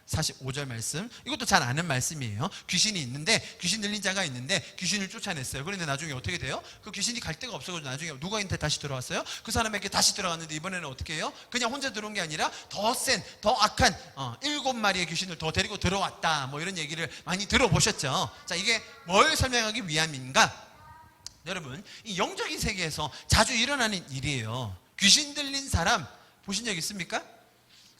45절 말씀, 이것도 잘 아는 말씀이에요. 귀신이 있는데, 귀신 들린 자가 있는데 귀신을 쫓아냈어요. 그런데 나중에 어떻게 돼요? 그 귀신이 갈 데가 없어가지고 나중에 누구한테 다시 들어왔어요? 그 사람에게 다시 들어갔는데 이번에는 어떻게 해요? 그냥 혼자 들어온 게 아니라 더 센, 더 악한 7마리의 귀신을 더 데리고 들어왔다, 뭐 이런 얘기를 많이 들어보셨죠? 자, 이게 뭘 설명하기 위함인가? 여러분, 이 영적인 세계에서 자주 일어나는 일이에요. 귀신 들린 사람 보신 적 있습니까?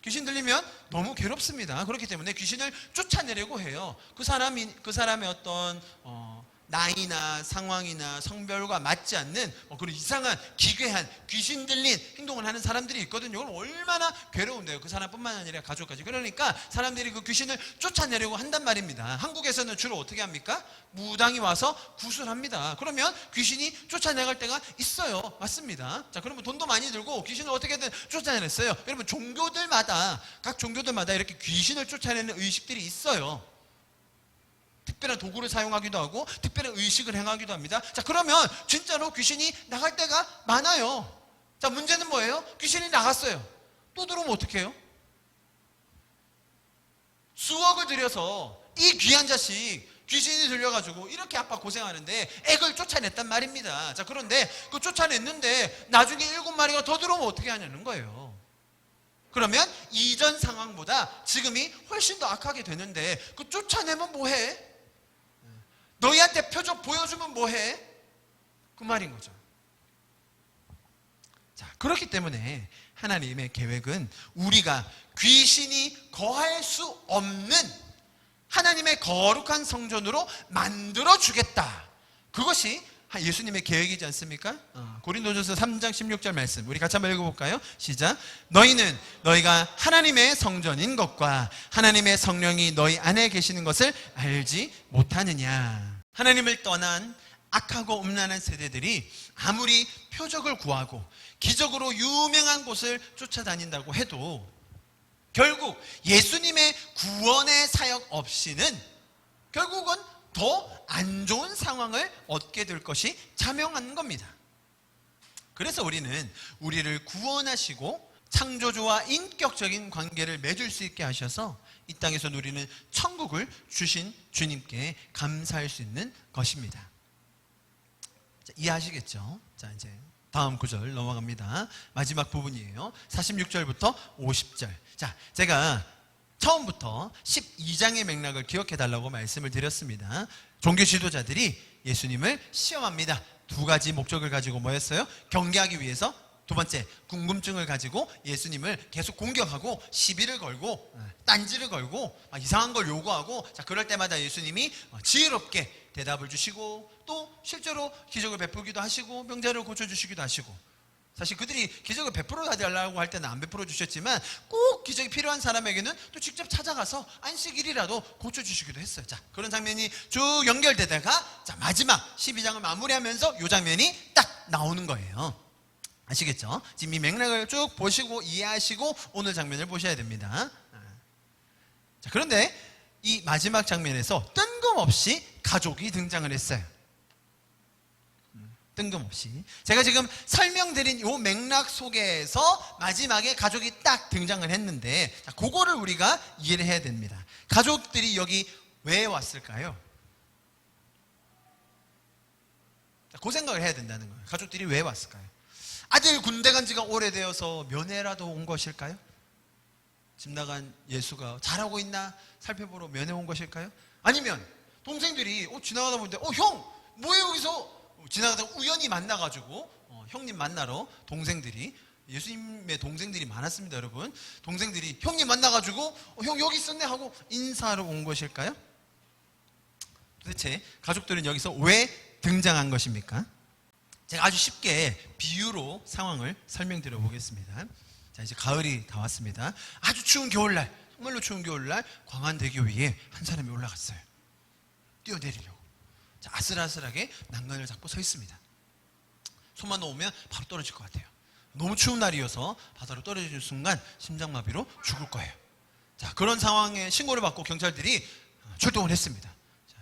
귀신 들리면 너무 괴롭습니다. 그렇기 때문에 귀신을 쫓아내려고 해요. 그 사람의 어떤 나이나 상황이나 성별과 맞지 않는 그런 이상한 기괴한 귀신 들린 행동을 하는 사람들이 있거든요. 그럼 얼마나 괴로운데요. 그 사람뿐만 아니라 가족까지. 그러니까 사람들이 그 귀신을 쫓아내려고 한단 말입니다. 한국에서는 주로 어떻게 합니까? 무당이 와서 구술합니다. 그러면 귀신이 쫓아내갈 때가 있어요. 맞습니다. 자, 그러면 돈도 많이 들고 귀신을 어떻게든 쫓아내냈어요. 여러분, 각 종교들마다 이렇게 귀신을 쫓아내는 의식들이 있어요. 특별한 도구를 사용하기도 하고 특별한 의식을 행하기도 합니다. 자, 그러면 진짜로 귀신이 나갈 때가 많아요. 자, 문제는 뭐예요? 귀신이 나갔어요. 또 들어오면 어떻게 해요? 수억을 들여서 이 귀한 자식 귀신이 들려가지고 이렇게 아빠 고생하는데 액을 쫓아냈단 말입니다. 자, 그런데 그 쫓아냈는데 나중에 7마리가 더 들어오면 어떻게 하냐는 거예요. 그러면 이전 상황보다 지금이 훨씬 더 악하게 되는데 그 쫓아내면 뭐해? 너희한테 표적 보여주면 뭐해? 그 말인 거죠. 자, 그렇기 때문에 하나님의 계획은 우리가 귀신이 거할 수 없는 하나님의 거룩한 성전으로 만들어주겠다. 그것이 예수님의 계획이지 않습니까? 고린도전서 3장 16절 말씀 우리 같이 한번 읽어볼까요? 시작. 너희는 너희가 하나님의 성전인 것과 하나님의 성령이 너희 안에 계시는 것을 알지 못하느냐. 하나님을 떠난 악하고 음란한 세대들이 아무리 표적을 구하고 기적으로 유명한 곳을 쫓아다닌다고 해도 결국 예수님의 구원의 사역 없이는 결국은 더 안 좋은 상황을 얻게 될 것이 자명한 겁니다. 그래서 우리는 우리를 구원하시고 창조주와 인격적인 관계를 맺을 수 있게 하셔서 이 땅에서 누리는 천국을 주신 주님께 감사할 수 있는 것입니다. 자, 이해하시겠죠? 자, 이제 다음 구절 넘어갑니다. 마지막 부분이에요. 46절부터 50절. 자, 제가 처음부터 12장의 맥락을 기억해 달라고 말씀을 드렸습니다. 종교 지도자들이 예수님을 시험합니다. 두 가지 목적을 가지고 뭐였어요? 경계하기 위해서. 두 번째, 궁금증을 가지고 예수님을 계속 공격하고 시비를 걸고 딴지를 걸고 이상한 걸 요구하고, 자, 그럴 때마다 예수님이 지혜롭게 대답을 주시고 또 실제로 기적을 베푸기도 하시고 명제를 고쳐주시기도 하시고, 사실 그들이 기적을 베풀어 달라고 할 때는 안 베풀어 주셨지만 꼭 기적이 필요한 사람에게는 또 직접 찾아가서 안식일이라도 고쳐주시기도 했어요. 자, 그런 장면이 쭉 연결되다가 자, 마지막 12장을 마무리하면서 이 장면이 딱 나오는 거예요. 아시겠죠? 지금 이 맥락을 쭉 보시고 이해하시고 오늘 장면을 보셔야 됩니다. 자, 그런데 이 마지막 장면에서 뜬금없이 가족이 등장을 했어요. 뜬금없이. 제가 지금 설명드린 이 맥락 속에서 마지막에 가족이 딱 등장을 했는데, 자, 그거를 우리가 이해를 해야 됩니다. 가족들이 여기 왜 왔을까요? 자, 그 생각을 해야 된다는 거예요. 가족들이 왜 왔을까요? 아들 군대 간 지가 오래되어서 면회라도 온 것일까요? 집 나간 예수가 잘하고 있나 살펴보러 면회 온 것일까요? 아니면 동생들이 지나가다 보는데 형 뭐해 여기서, 지나가다가 우연히 만나가지고 형님 만나러 동생들이, 예수님의 동생들이 많았습니다 여러분. 동생들이 형님 만나가지고 형 여기 있었네 하고 인사하러 온 것일까요? 도대체 가족들은 여기서 왜 등장한 것입니까? 제가 아주 쉽게 비유로 상황을 설명드려 보겠습니다. 자, 이제 가을이 다 왔습니다. 아주 추운 겨울날, 정말로 추운 겨울날 광안대교 위에 한 사람이 올라갔어요. 뛰어내리려고. 자, 아슬아슬하게 난간을 잡고 서 있습니다. 손만 놓으면 바로 떨어질 것 같아요. 너무 추운 날이어서 바다로 떨어지는 순간 심장마비로 죽을 거예요. 자, 그런 상황에 신고를 받고 경찰들이 출동을 했습니다.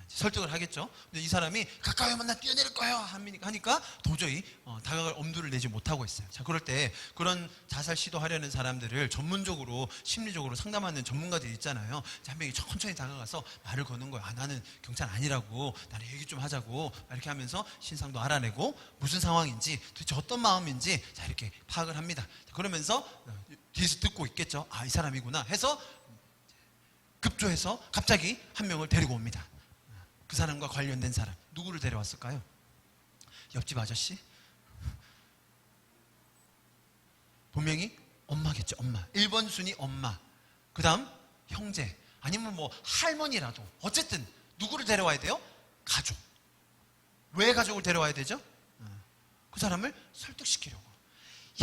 설득을 하겠죠. 근데 이 사람이 가까이 오면 나 뛰어내릴 거예요 하니까 도저히 다가갈 엄두를 내지 못하고 있어요. 자, 그럴 때 그런 자살 시도하려는 사람들을 전문적으로 심리적으로 상담하는 전문가들이 있잖아요. 자, 한 명이 천천히 다가가서 말을 거는 거예요. 나는 경찰 아니라고, 나는 얘기 좀 하자고, 이렇게 하면서 신상도 알아내고 무슨 상황인지 도대체 어떤 마음인지 자, 이렇게 파악을 합니다. 자, 그러면서 뒤에서 듣고 있겠죠. 이 사람이구나 해서 급조해서 갑자기 한 명을 데리고 옵니다. 그 사람과 관련된 사람, 누구를 데려왔을까요? 옆집 아저씨? 분명히 엄마겠죠. 엄마. 1번 순위 엄마. 그 다음 형제, 아니면 뭐 할머니라도, 어쨌든 누구를 데려와야 돼요? 가족. 왜 가족을 데려와야 되죠? 그 사람을 설득시키려고.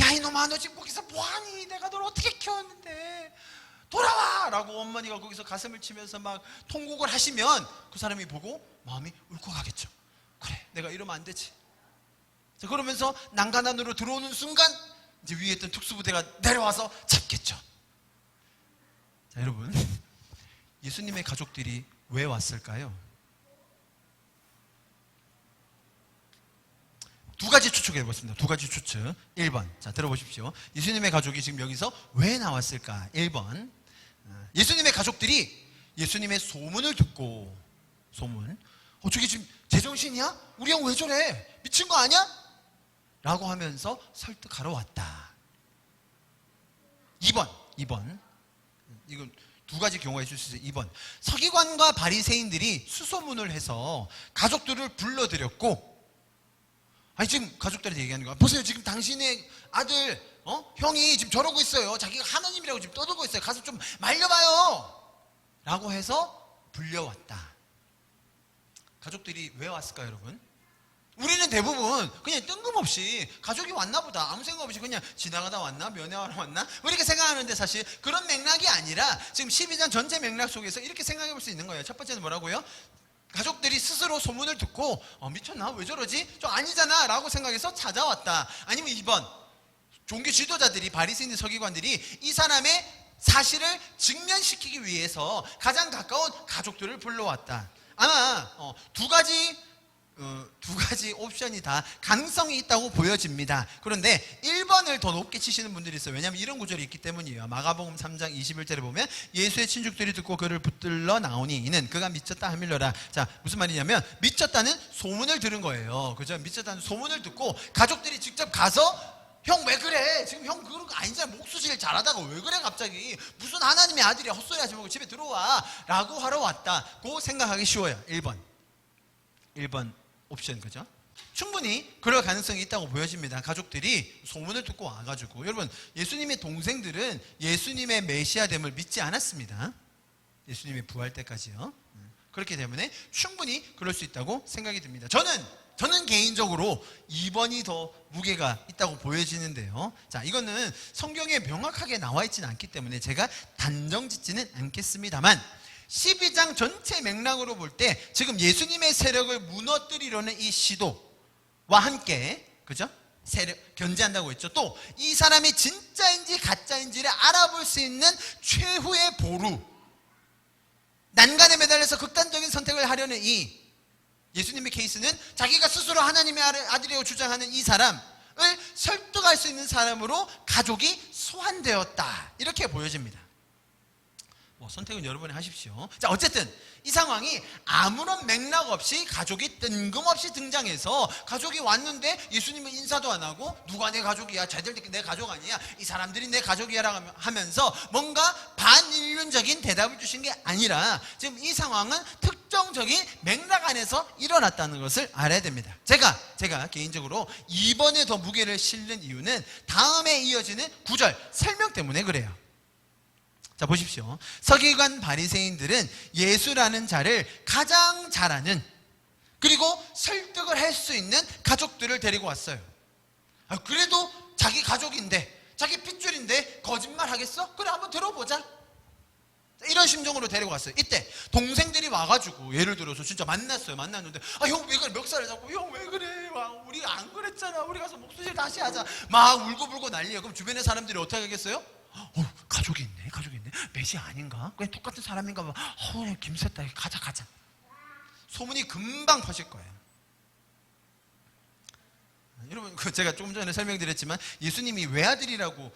야, 이놈아, 너 지금 거기서 뭐하니? 내가 널 어떻게 키웠는데 돌아와! 라고 어머니가 거기서 가슴을 치면서 막 통곡을 하시면 그 사람이 보고 마음이 울컥하겠죠. 그래, 내가 이러면 안 되지. 자, 그러면서 난간 안으로 들어오는 순간 이제 위에 있던 특수부대가 내려와서 잡겠죠. 자, 여러분, 예수님의 가족들이 왜 왔을까요? 두 가지 추측해 보겠습니다. 두 가지 추측. 1번. 자, 들어보십시오. 예수님의 가족이 지금 여기서 왜 나왔을까? 1번. 예수님의 가족들이 예수님의 소문을 듣고, 소문. 저기 지금 제정신이야? 우리 형 왜 저래? 미친 거 아니야? 라고 하면서 설득하러 왔다. 2번. 이건 두 가지 경우가 있을 수 있어요. 2번. 서기관과 바리새인들이 수소문을 해서 가족들을 불러들였고, 지금 가족들한테 얘기하는 거야. 보세요, 지금 당신의 아들, 형이 지금 저러고 있어요. 자기가 하나님이라고 지금 떠들고 있어요. 가서 좀 말려봐요. 라고 해서 불려왔다. 가족들이 왜 왔을까요, 여러분? 우리는 대부분 그냥 뜬금없이 가족이 왔나 보다, 아무 생각 없이 그냥 지나가다 왔나, 면회하러 왔나, 이렇게 생각하는데 사실 그런 맥락이 아니라 지금 12장 전체 맥락 속에서 이렇게 생각해 볼 수 있는 거예요. 첫 번째는 뭐라고요? 가족들이 스스로 소문을 듣고 미쳤나? 왜 저러지? 좀 아니잖아 라고 생각해서 찾아왔다. 아니면 2번, 종교 지도자들이, 바리새인 서기관들이 이 사람의 사실을 증명시키기 위해서 가장 가까운 가족들을 불러왔다. 아마 두 가지 두 가지 옵션이 다 가능성이 있다고 보여집니다. 그런데 1번을 더 높게 치시는 분들이 있어요. 왜냐하면 이런 구절이 있기 때문이에요. 마가복음 3장 21절에 보면 예수의 친족들이 듣고 그를 붙들러 나오니 이는 그가 미쳤다 하밀러라. 자, 무슨 말이냐면 미쳤다는 소문을 들은 거예요. 그죠? 미쳤다는 소문을 듣고 가족들이 직접 가서 형 왜 그래? 지금 형 그런 거 아니잖아. 목수질 잘하다가 왜 그래 갑자기? 무슨 하나님의 아들이야. 헛소리 하지 말고 집에 들어와 라고 하러 왔다고 생각하기 쉬워요. 1번 옵션. 그죠? 충분히 그럴 가능성이 있다고 보여집니다. 가족들이 소문을 듣고 와가지고. 여러분, 예수님의 동생들은 예수님의 메시아됨을 믿지 않았습니다. 예수님의 부활 때까지요. 그렇기 때문에 충분히 그럴 수 있다고 생각이 듭니다. 저는 개인적으로 2번이 더 무게가 있다고 보여지는데요. 자, 이거는 성경에 명확하게 나와 있지는 않기 때문에 제가 단정 짓지는 않겠습니다만 12장 전체 맥락으로 볼 때 지금 예수님의 세력을 무너뜨리려는 이 시도와 함께, 그죠? 세력 견제한다고 했죠. 또 이 사람이 진짜인지 가짜인지를 알아볼 수 있는 최후의 보루, 난간에 매달려서 극단적인 선택을 하려는 이 예수님의 케이스는 자기가 스스로 하나님의 아들이라고 주장하는 이 사람을 설득할 수 있는 사람으로 가족이 소환되었다, 이렇게 보여집니다. 선택은 여러분이 하십시오. 자, 어쨌든 이 상황이 아무런 맥락 없이 가족이 뜬금없이 등장해서 가족이 왔는데 예수님은 인사도 안 하고 누가 내 가족이야, 쟤들 내 가족 아니야, 이 사람들이 내 가족이야 라고 하면서 뭔가 반인륜적인 대답을 주신 게 아니라 지금 이 상황은 특정적인 맥락 안에서 일어났다는 것을 알아야 됩니다. 제가 개인적으로 2번에 더 무게를 실는 이유는 다음에 이어지는 구절 설명 때문에 그래요. 자, 보십시오. 서기관 바리새인들은 예수라는 자를 가장 잘 아는, 그리고 설득을 할 수 있는 가족들을 데리고 왔어요. 그래도 자기 가족인데, 자기 핏줄인데 거짓말 하겠어? 그래, 한번 들어보자. 이런 심정으로 데리고 왔어요. 이때 동생들이 와가지고 예를 들어서 진짜 만났는데 형 왜 그래, 멱살을 잡고 형 왜 그래, 우리 안 그랬잖아, 우리 가서 목소리 다시 하자, 막 울고불고 난리야. 그럼 주변의 사람들이 어떻게 하겠어요? 가족이 있네. 메시 아닌가? 그냥 똑같은 사람인가 봐. 김새딸 가자. 소문이 금방 퍼질 거예요. 여러분, 제가 조금 전에 설명드렸지만 예수님이 외아들이라고,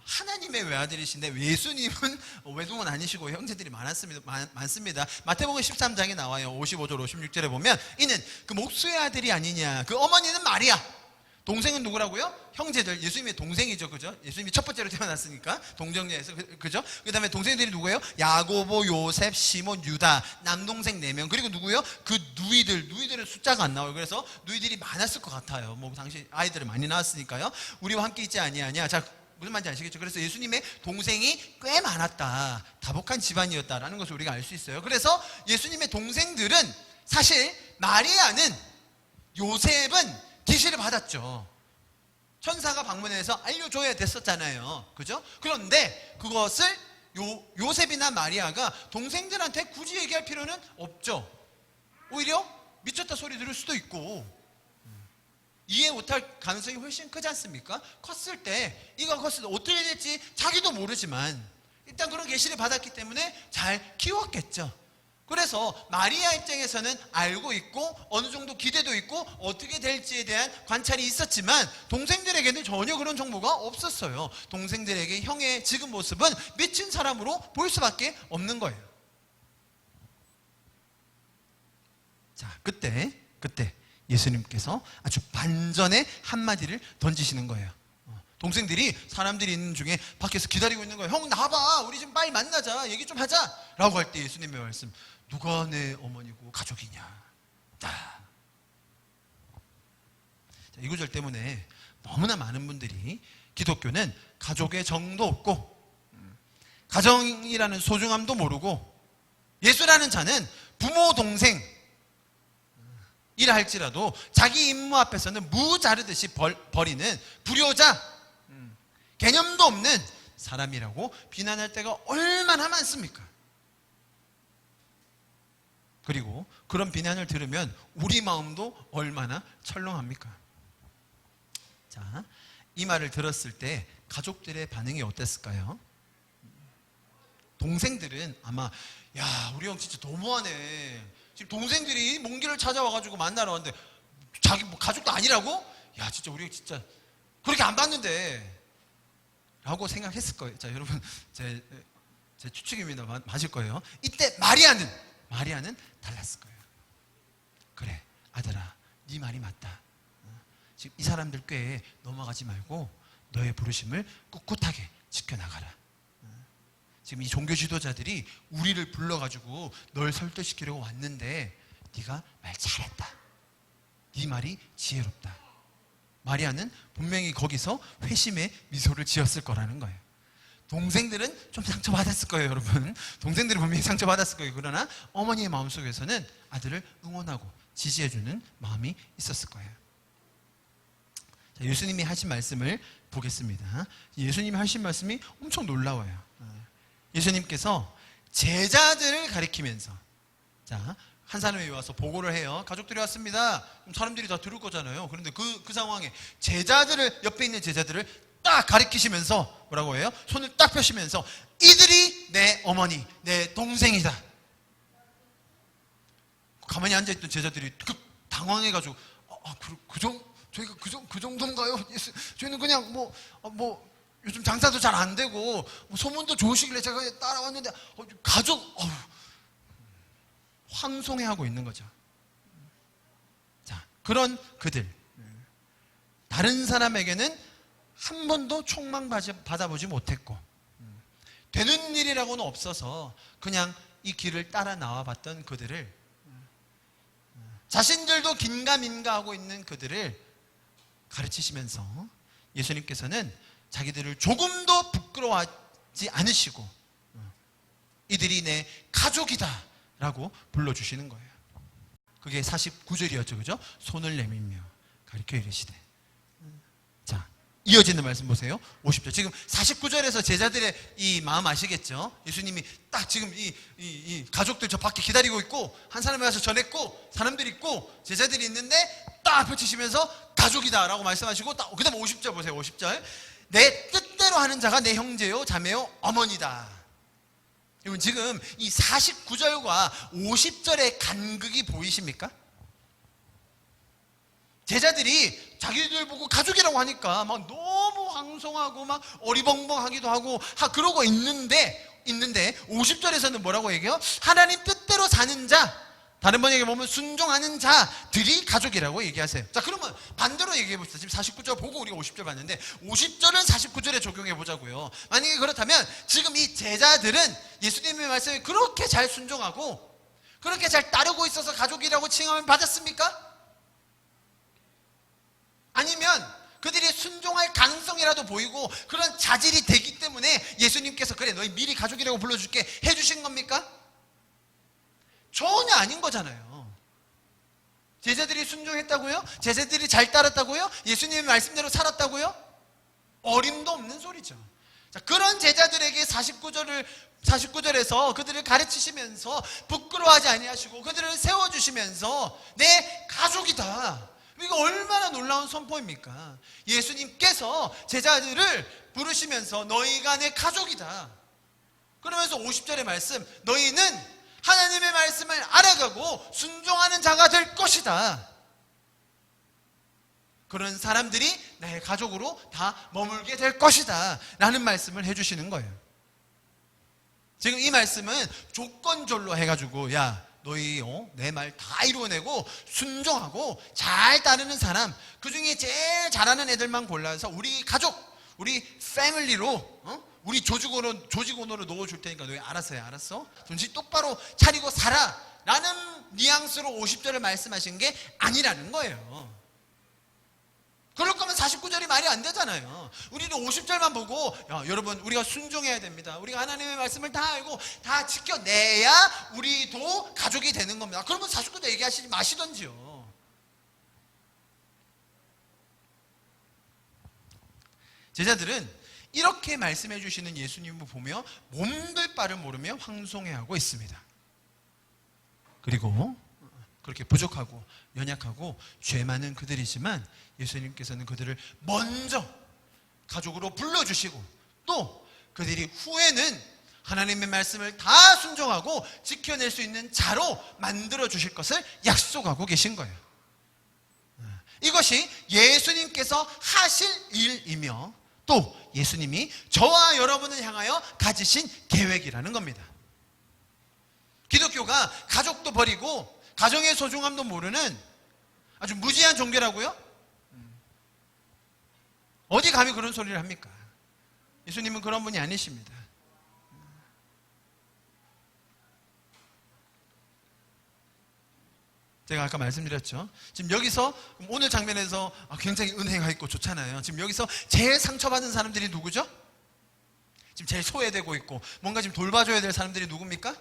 하나님의 외아들이신데 예수님은 외동은 아니시고 형제들이 많습니다. 마태복음 13장에 나와요. 55절 56절에 보면 이는 그 목수의 아들이 아니냐, 그 어머니는 마리아, 동생은 누구라고요? 형제들, 예수님의 동생이죠. 그죠? 예수님이 첫 번째로 태어났으니까 동정녀에서, 그죠? 그 다음에 동생들이 누구예요? 야고보, 요셉, 시몬, 유다, 남동생 4명. 그리고 누구예요? 그 누이들은 숫자가 안 나와요. 그래서 누이들이 많았을 것 같아요. 당시 아이들을 많이 낳았으니까요. 우리와 함께 있지 아니하냐. 자, 무슨 말인지 아시겠죠? 그래서 예수님의 동생이 꽤 많았다, 다복한 집안이었다라는 것을 우리가 알 수 있어요. 그래서 예수님의 동생들은, 사실 마리아는, 요셉은 계시를 받았죠. 천사가 방문해서 알려줘야 됐었잖아요. 그죠? 그런데 그것을 요셉이나 마리아가 동생들한테 굳이 얘기할 필요는 없죠. 오히려 미쳤다 소리 들을 수도 있고 이해 못할 가능성이 훨씬 크지 않습니까? 컸을 때 어떻게 될지 자기도 모르지만 일단 그런 계시를 받았기 때문에 잘 키웠겠죠. 그래서 마리아 입장에서는 알고 있고 어느 정도 기대도 있고 어떻게 될지에 대한 관찰이 있었지만 동생들에게는 전혀 그런 정보가 없었어요. 동생들에게 형의 지금 모습은 미친 사람으로 보일 수밖에 없는 거예요. 자, 그때 예수님께서 아주 반전의 한마디를 던지시는 거예요. 동생들이, 사람들이 있는 중에 밖에서 기다리고 있는 거예요. 형 나와봐, 우리 좀 빨리 만나자, 얘기 좀 하자 라고 할 때 예수님의 말씀, 누가 내 어머니고 가족이냐. 이 구절 때문에 너무나 많은 분들이 기독교는 가족의 정도 없고 가정이라는 소중함도 모르고 예수라는 자는 부모 동생 이라 할지라도 자기 임무 앞에서는 무 자르듯이 버리는 불효자, 개념도 없는 사람이라고 비난할 때가 얼마나 많습니까? 그리고 그런 비난을 들으면 우리 마음도 얼마나 철렁합니까? 자, 이 말을 들었을 때 가족들의 반응이 어땠을까요? 동생들은 아마, 야, 우리 형 진짜 너무하네, 지금 동생들이 먼 길을 찾아와가지고 만나러 왔는데 자기 뭐 가족도 아니라고? 야 진짜 우리가 진짜 그렇게 안 봤는데 라고 생각했을 거예요. 자 여러분 제 추측입니다. 맞을 거예요. 이때 마리아는 달랐을 거예요. 그래 아들아 네 말이 맞다. 지금 이 사람들 꾀에 넘어가지 말고 너의 부르심을 꿋꿋하게 지켜나가라. 지금 이 종교 지도자들이 우리를 불러가지고 널 설득시키려고 왔는데 네가 말 잘했다. 네 말이 지혜롭다. 마리아는 분명히 거기서 회심의 미소를 지었을 거라는 거예요. 동생들은 좀 상처받았을 거예요, 여러분. 동생들은 분명히 상처받았을 거예요. 그러나 어머니의 마음속에서는 아들을 응원하고 지지해주는 마음이 있었을 거예요. 자, 예수님이 하신 말씀을 보겠습니다. 예수님이 하신 말씀이 엄청 놀라워요. 예수님께서 제자들을 가리키면서 자, 한 사람이 와서 보고를 해요. 가족들이 왔습니다. 그럼 사람들이 다 들을 거잖아요. 그런데 그 상황에 옆에 있는 제자들을 딱 가리키시면서 뭐라고 해요? 손을 딱 펴시면서 이들이 내 어머니, 내 동생이다. 가만히 앉아있던 제자들이 당황해가지고 저희가 그 정도인가요? 저희는 그냥 요즘 장사도 잘 안 되고 소문도 좋으시길래 제가 따라왔는데 가족 황송해하고 있는 거죠. 자, 그런 그들 다른 사람에게는 한 번도 촉망받아보지 못했고 되는 일이라고는 없어서 그냥 이 길을 따라 나와봤던 그들을 자신들도 긴가민가하고 있는 그들을 가르치시면서 예수님께서는 자기들을 조금도 부끄러워하지 않으시고 이들이 내 가족이다 라고 불러주시는 거예요. 그게 49절이었죠. 그죠? 손을 내밀며 가리켜 이르시되. 자, 이어지는 말씀 보세요. 50절. 지금 49절에서 제자들의 이 마음 아시겠죠? 예수님이 딱 지금 이 가족들 저 밖에 기다리고 있고 한 사람이 와서 전했고 사람들이 있고 제자들이 있는데 딱 펼치시면서 가족이다 라고 말씀하시고 그 다음 50절 보세요. 50절. 내 뜻대로 하는 자가 내 형제요 자매요 어머니다. 여러분 지금 이 49절과 50절의 간극이 보이십니까? 제자들이 자기들 보고 가족이라고 하니까 막 너무 황송하고 막 어리벙벙하기도 하고 그러고 있는데 50절에서는 뭐라고 얘기해요? 하나님 뜻대로 사는 자, 다른 번역에 보면 순종하는 자들이 가족이라고 얘기하세요. 자, 그러면 반대로 얘기해 봅시다. 지금 49절 보고 우리가 50절 봤는데 50절은 49절에 적용해 보자고요. 만약에 그렇다면 지금 이 제자들은 예수님의 말씀에 그렇게 잘 순종하고 그렇게 잘 따르고 있어서 가족이라고 칭함을 받았습니까? 아니면 그들이 순종할 가능성이라도 보이고 그런 자질이 되기 때문에 예수님께서 그래 너희 미리 가족이라고 불러줄게 해주신 겁니까? 전혀 아닌 거잖아요. 제자들이 순종했다고요? 제자들이 잘 따랐다고요? 예수님의 말씀대로 살았다고요? 어림도 없는 소리죠. 자, 그런 제자들에게 49절에서 그들을 가르치시면서 부끄러워하지 아니하시고 그들을 세워주시면서 내 가족이다. 이거 얼마나 놀라운 선포입니까? 예수님께서 제자들을 부르시면서 너희가 내 가족이다. 그러면서 50절의 말씀 너희는 하나님의 말씀을 알아가고 순종하는 자가 될 것이다. 그런 사람들이 나의 가족으로 다 머물게 될 것이다 라는 말씀을 해주시는 거예요. 지금 이 말씀은 조건절로 해가지고 야 너희 내 말 다 이루어내고 순종하고 잘 따르는 사람 그 중에 제일 잘하는 애들만 골라서 우리 가족 우리 패밀리로 우리 조직원으로 넣어줄 테니까 너희 알아서 해. 알았어? 정신 똑바로 차리고 살아 라는 뉘앙스로 50절을 말씀하신 게 아니라는 거예요. 그럴 거면 49절이 말이 안 되잖아요. 우리는 50절만 보고 여러분 우리가 순종해야 됩니다. 우리가 하나님의 말씀을 다 알고 다 지켜내야 우리도 가족이 되는 겁니다. 그러면 49절 얘기하시지 마시던지요. 제자들은 이렇게 말씀해 주시는 예수님을 보며 몸둘 바를 모르며 황송해하고 있습니다. 그리고 그렇게 부족하고 연약하고 죄 많은 그들이지만 예수님께서는 그들을 먼저 가족으로 불러주시고 또 그들이 후에는 하나님의 말씀을 다 순종하고 지켜낼 수 있는 자로 만들어 주실 것을 약속하고 계신 거예요. 이것이 예수님께서 하실 일이며 또 예수님이 저와 여러분을 향하여 가지신 계획이라는 겁니다. 기독교가 가족도 버리고 가정의 소중함도 모르는 아주 무지한 종교라고요? 어디 감히 그런 소리를 합니까? 예수님은 그런 분이 아니십니다. 제가 아까 말씀드렸죠. 지금 여기서 오늘 장면에서 굉장히 은혜가 있고 좋잖아요. 지금 여기서 제일 상처받은 사람들이 누구죠? 지금 제일 소외되고 있고 뭔가 지금 돌봐줘야 될 사람들이 누굽니까?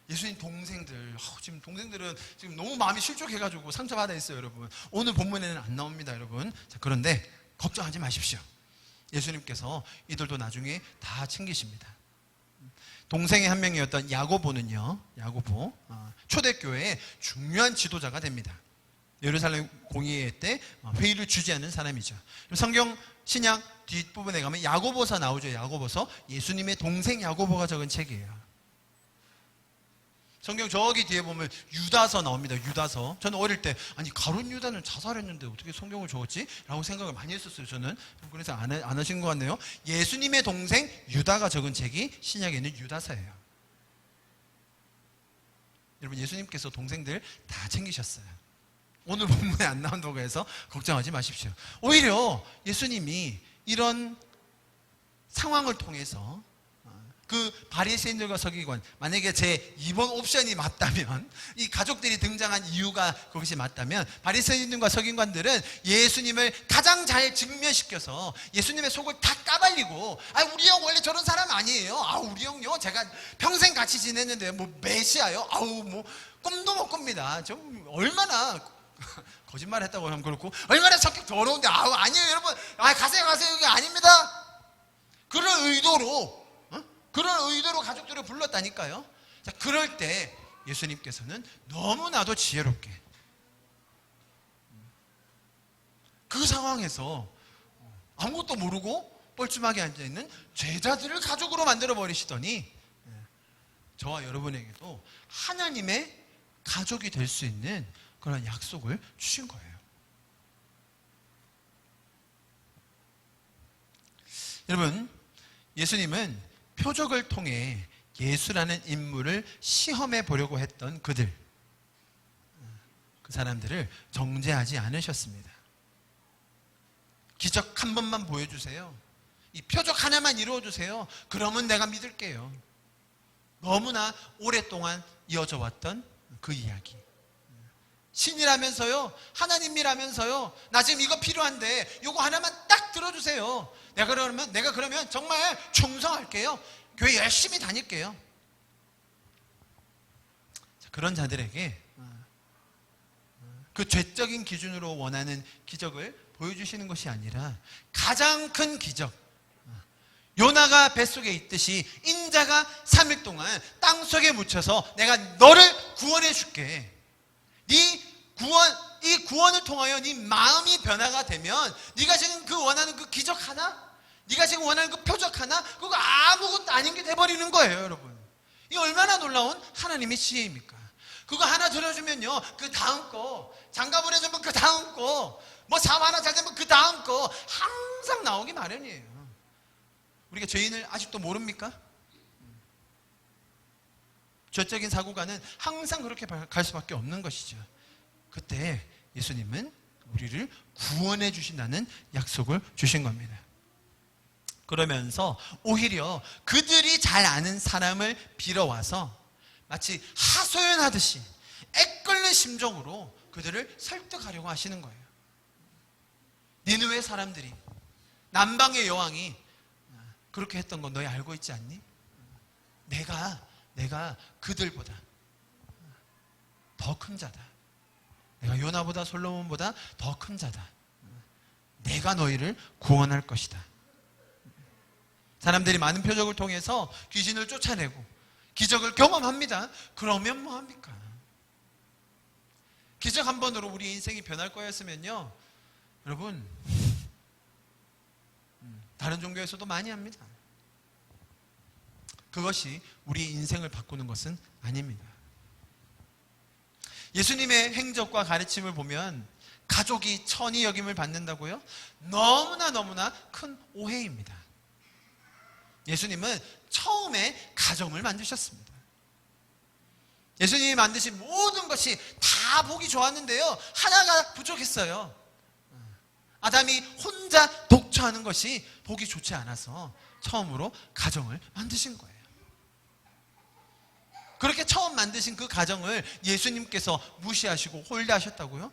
예수님 동생들. 지금 동생들은 지금 너무 마음이 실족해가지고 상처받아 있어요, 여러분. 오늘 본문에는 안 나옵니다, 여러분. 자, 그런데 걱정하지 마십시오. 예수님께서 이들도 나중에 다 챙기십니다. 동생의 한 명이었던 야고보는요, 야고보 초대교회의 중요한 지도자가 됩니다. 예루살렘 공의회 때 회의를 주재하는 사람이죠. 성경 신약 뒷부분에 가면 야고보서 나오죠. 야고보서. 예수님의 동생 야고보가 적은 책이에요. 성경 저기 뒤에 보면 유다서 나옵니다. 유다서. 저는 어릴 때 아니 가룟 유다는 자살했는데 어떻게 성경을 적었지? 라고 생각을 많이 했었어요. 저는. 그래서 안 하신 것 같네요. 예수님의 동생 유다가 적은 책이 신약에 있는 유다서예요. 여러분, 예수님께서 동생들 다 챙기셨어요. 오늘 본문에 안 나온다고 해서 걱정하지 마십시오. 오히려 예수님이 이런 상황을 통해서 그 바리새인들과 서기관, 만약에 제 2번 옵션이 맞다면, 이 가족들이 등장한 이유가 그것이 맞다면, 바리새인들과 서기관들은 예수님을 가장 잘 직면시켜서 예수님의 속을 다 까발리고, 우리 형 원래 저런 사람 아니에요. 우리 형요 제가 평생 같이 지냈는데 뭐 메시아요. 뭐 꿈도 못 꿉니다. 좀 얼마나 거짓말 했다고 하면 그렇고, 얼마나 성격 더러운데. 아니에요 여러분, 가세요 여기 아닙니다. 그런 의도로 가족들을 불렀다니까요. 자, 그럴 때 예수님께서는 너무나도 지혜롭게 그 상황에서 아무것도 모르고 뻘쭘하게 앉아있는 죄자들을 가족으로 만들어 버리시더니 저와 여러분에게도 하나님의 가족이 될 수 있는 그런 약속을 주신 거예요. 여러분, 예수님은 표적을 통해 예수라는 인물을 시험해 보려고 했던 그 사람들을 정죄하지 않으셨습니다. 기적 한 번만 보여주세요. 이 표적 하나만 이루어주세요. 그러면 내가 믿을게요. 너무나 오랫동안 이어져 왔던 그 이야기. 신이라면서요, 하나님이라면서요, 나 지금 이거 필요한데 이거 하나만 딱 들어주세요. 내가 그러면 정말 충성할게요. 교회 열심히 다닐게요. 그런 자들에게 그 죄적인 기준으로 원하는 기적을 보여주시는 것이 아니라 가장 큰 기적, 요나가 뱃속에 있듯이 인자가 3일 동안 땅속에 묻혀서 내가 너를 구원해 줄게. 이 구원을 통하여 네 마음이 변화가 되면 네가 지금 그 원하는 그 기적 하나, 네가 지금 원하는 그 표적 하나, 그거 아무것도 아닌 게 돼버리는 거예요, 여러분. 이 얼마나 놀라운 하나님의 지혜입니까? 그거 하나 들어주면요, 그 다음 거, 장가 보내주면 그 다음 거, 뭐 사업 하나 잘 되면 그 다음 거 항상 나오기 마련이에요. 우리가 죄인을 아직도 모릅니까? 죄적인 사고가는 항상 그렇게 갈 수밖에 없는 것이죠. 그때 예수님은 우리를 구원해 주신다는 약속을 주신 겁니다. 그러면서 오히려 그들이 잘 아는 사람을 빌어와서 마치 하소연하듯이 애끓는 심정으로 그들을 설득하려고 하시는 거예요. 니느웨 사람들이, 남방의 여왕이 그렇게 했던 거 너희 알고 있지 않니? 내가 그들보다 더 큰 자다. 내가 요나보다 솔로몬보다 더 큰 자다. 내가 너희를 구원할 것이다. 사람들이 많은 표적을 통해서 귀신을 쫓아내고 기적을 경험합니다. 그러면 뭐합니까? 기적 한 번으로 우리 인생이 변할 거였으면요, 여러분, 다른 종교에서도 많이 합니다. 그것이 우리 인생을 바꾸는 것은 아닙니다. 예수님의 행적과 가르침을 보면 가족이 천히 여김을 받는다고요? 너무나 큰 오해입니다. 예수님은 처음에 가정을 만드셨습니다. 예수님이 만드신 모든 것이 다 보기 좋았는데요, 하나가 부족했어요. 아담이 혼자 독처하는 것이 보기 좋지 않아서 처음으로 가정을 만드신 거예요. 그렇게 처음 만드신 그 가정을 예수님께서 무시하시고 홀대하셨다고요?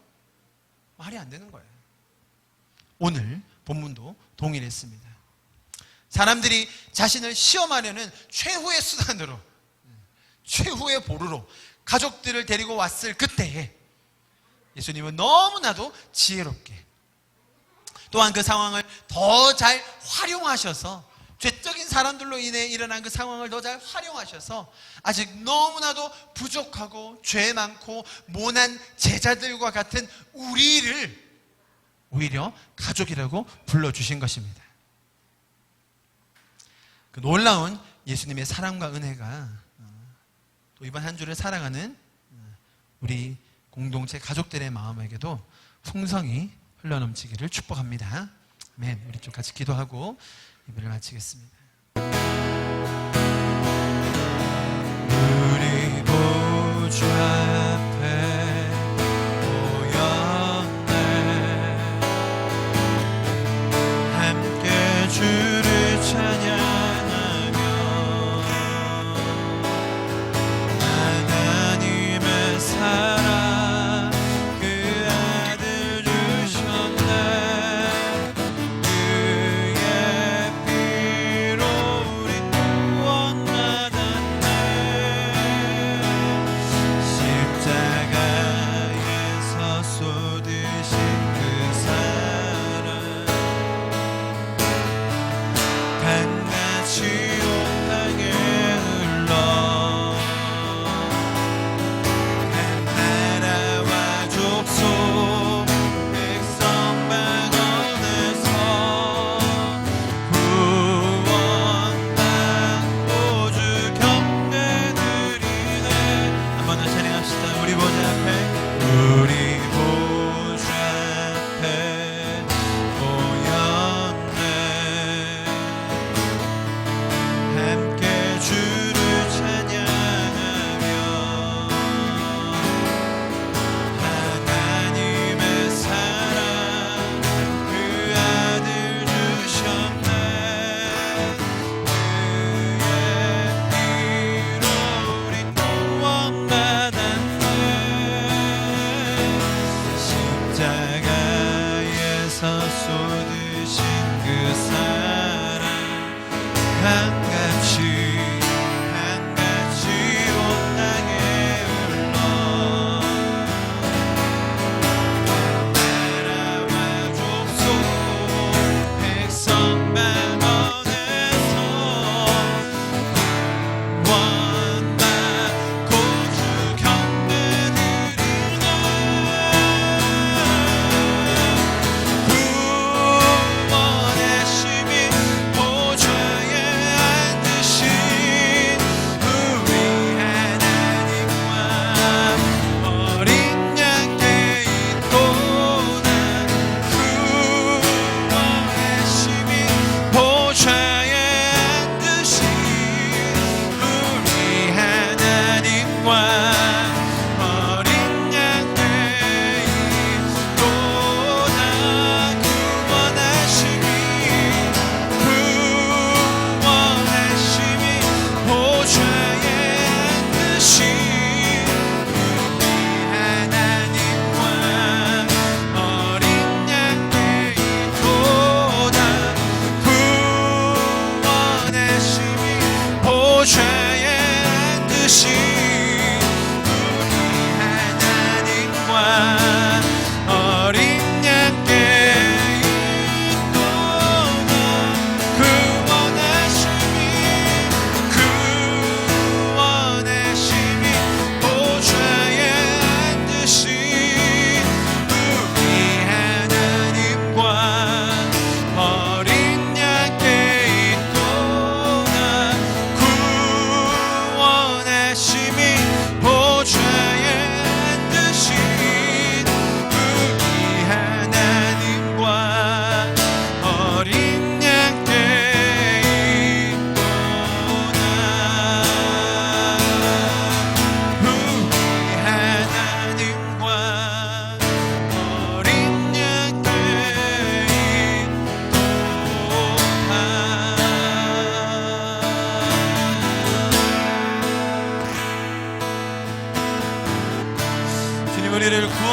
말이 안 되는 거예요. 오늘 본문도 동일했습니다. 사람들이 자신을 시험하려는 최후의 수단으로, 최후의 보루로 가족들을 데리고 왔을 그때에 예수님은 너무나도 지혜롭게, 또한 그 상황을 더 잘 활용하셔서, 죄적인 사람들로 인해 일어난 그 상황을 더 잘 활용하셔서 아직 너무나도 부족하고 죄 많고 모난 제자들과 같은 우리를 오히려 가족이라고 불러주신 것입니다. 그 놀라운 예수님의 사랑과 은혜가 또 이번 한 주를 살아가는 우리 공동체 가족들의 마음에게도 풍성히 흘러넘치기를 축복합니다. 아멘. 우리 좀 같이 기도하고 예배를 마치겠습니다. 우리 보좌 앞에 모였네. 함께 주를 찬양하며 하나님의 사랑 그 아들 주셨네.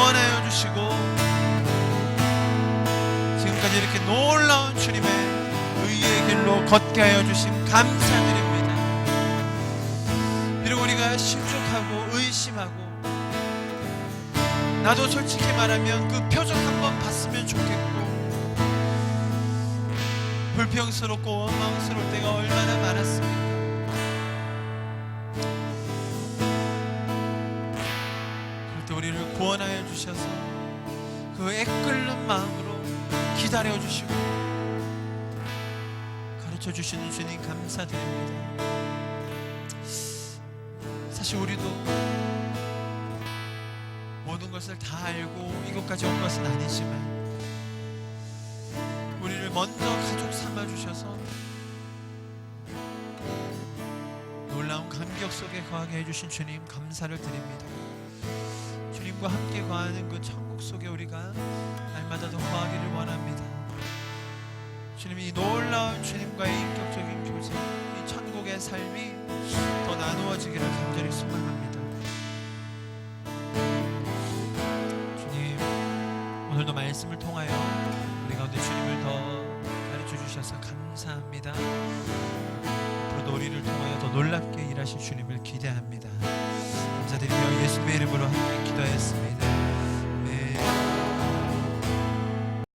구원하여 주시고 지금까지 이렇게 놀라운 주님의 의의 길로 걷게 하여 주심 감사드립니다. 비록 우리가 심족하고 의심하고 나도 솔직히 말하면 그 표적 한번 봤으면 좋겠고 불평스럽고 원망스러울 때가 얼마나 많았습니까? 그럴 때 우리를 구원하여 주셔서 그 애끓는 마음으로 기다려 주시고 가르쳐 주시는 주님 감사드립니다. 사실 우리도 모든 것을 다 알고 이곳까지 온 것은 아니지만 우리를 먼저 가족 삼아 주셔서 놀라운 감격 속에 거하게 해주신 주님 감사를 드립니다. 주님과 함께 거하는 그 천국 속에 우리가 날마다 더 거하기를 원합니다. 주님, 이 놀라운 주님과의 인격적인 교제, 이 천국의 삶이 더 나누어지기를 간절히 소망합니다. 주님, 오늘도 말씀을 통하여 우리 가운데 주님을 더 가르쳐 주셔서 감사합니다. 앞으로도 우리를 통하여 더 놀랍게 일하실 주님을 기대합니다. 감사드리며 예수님의 이름으로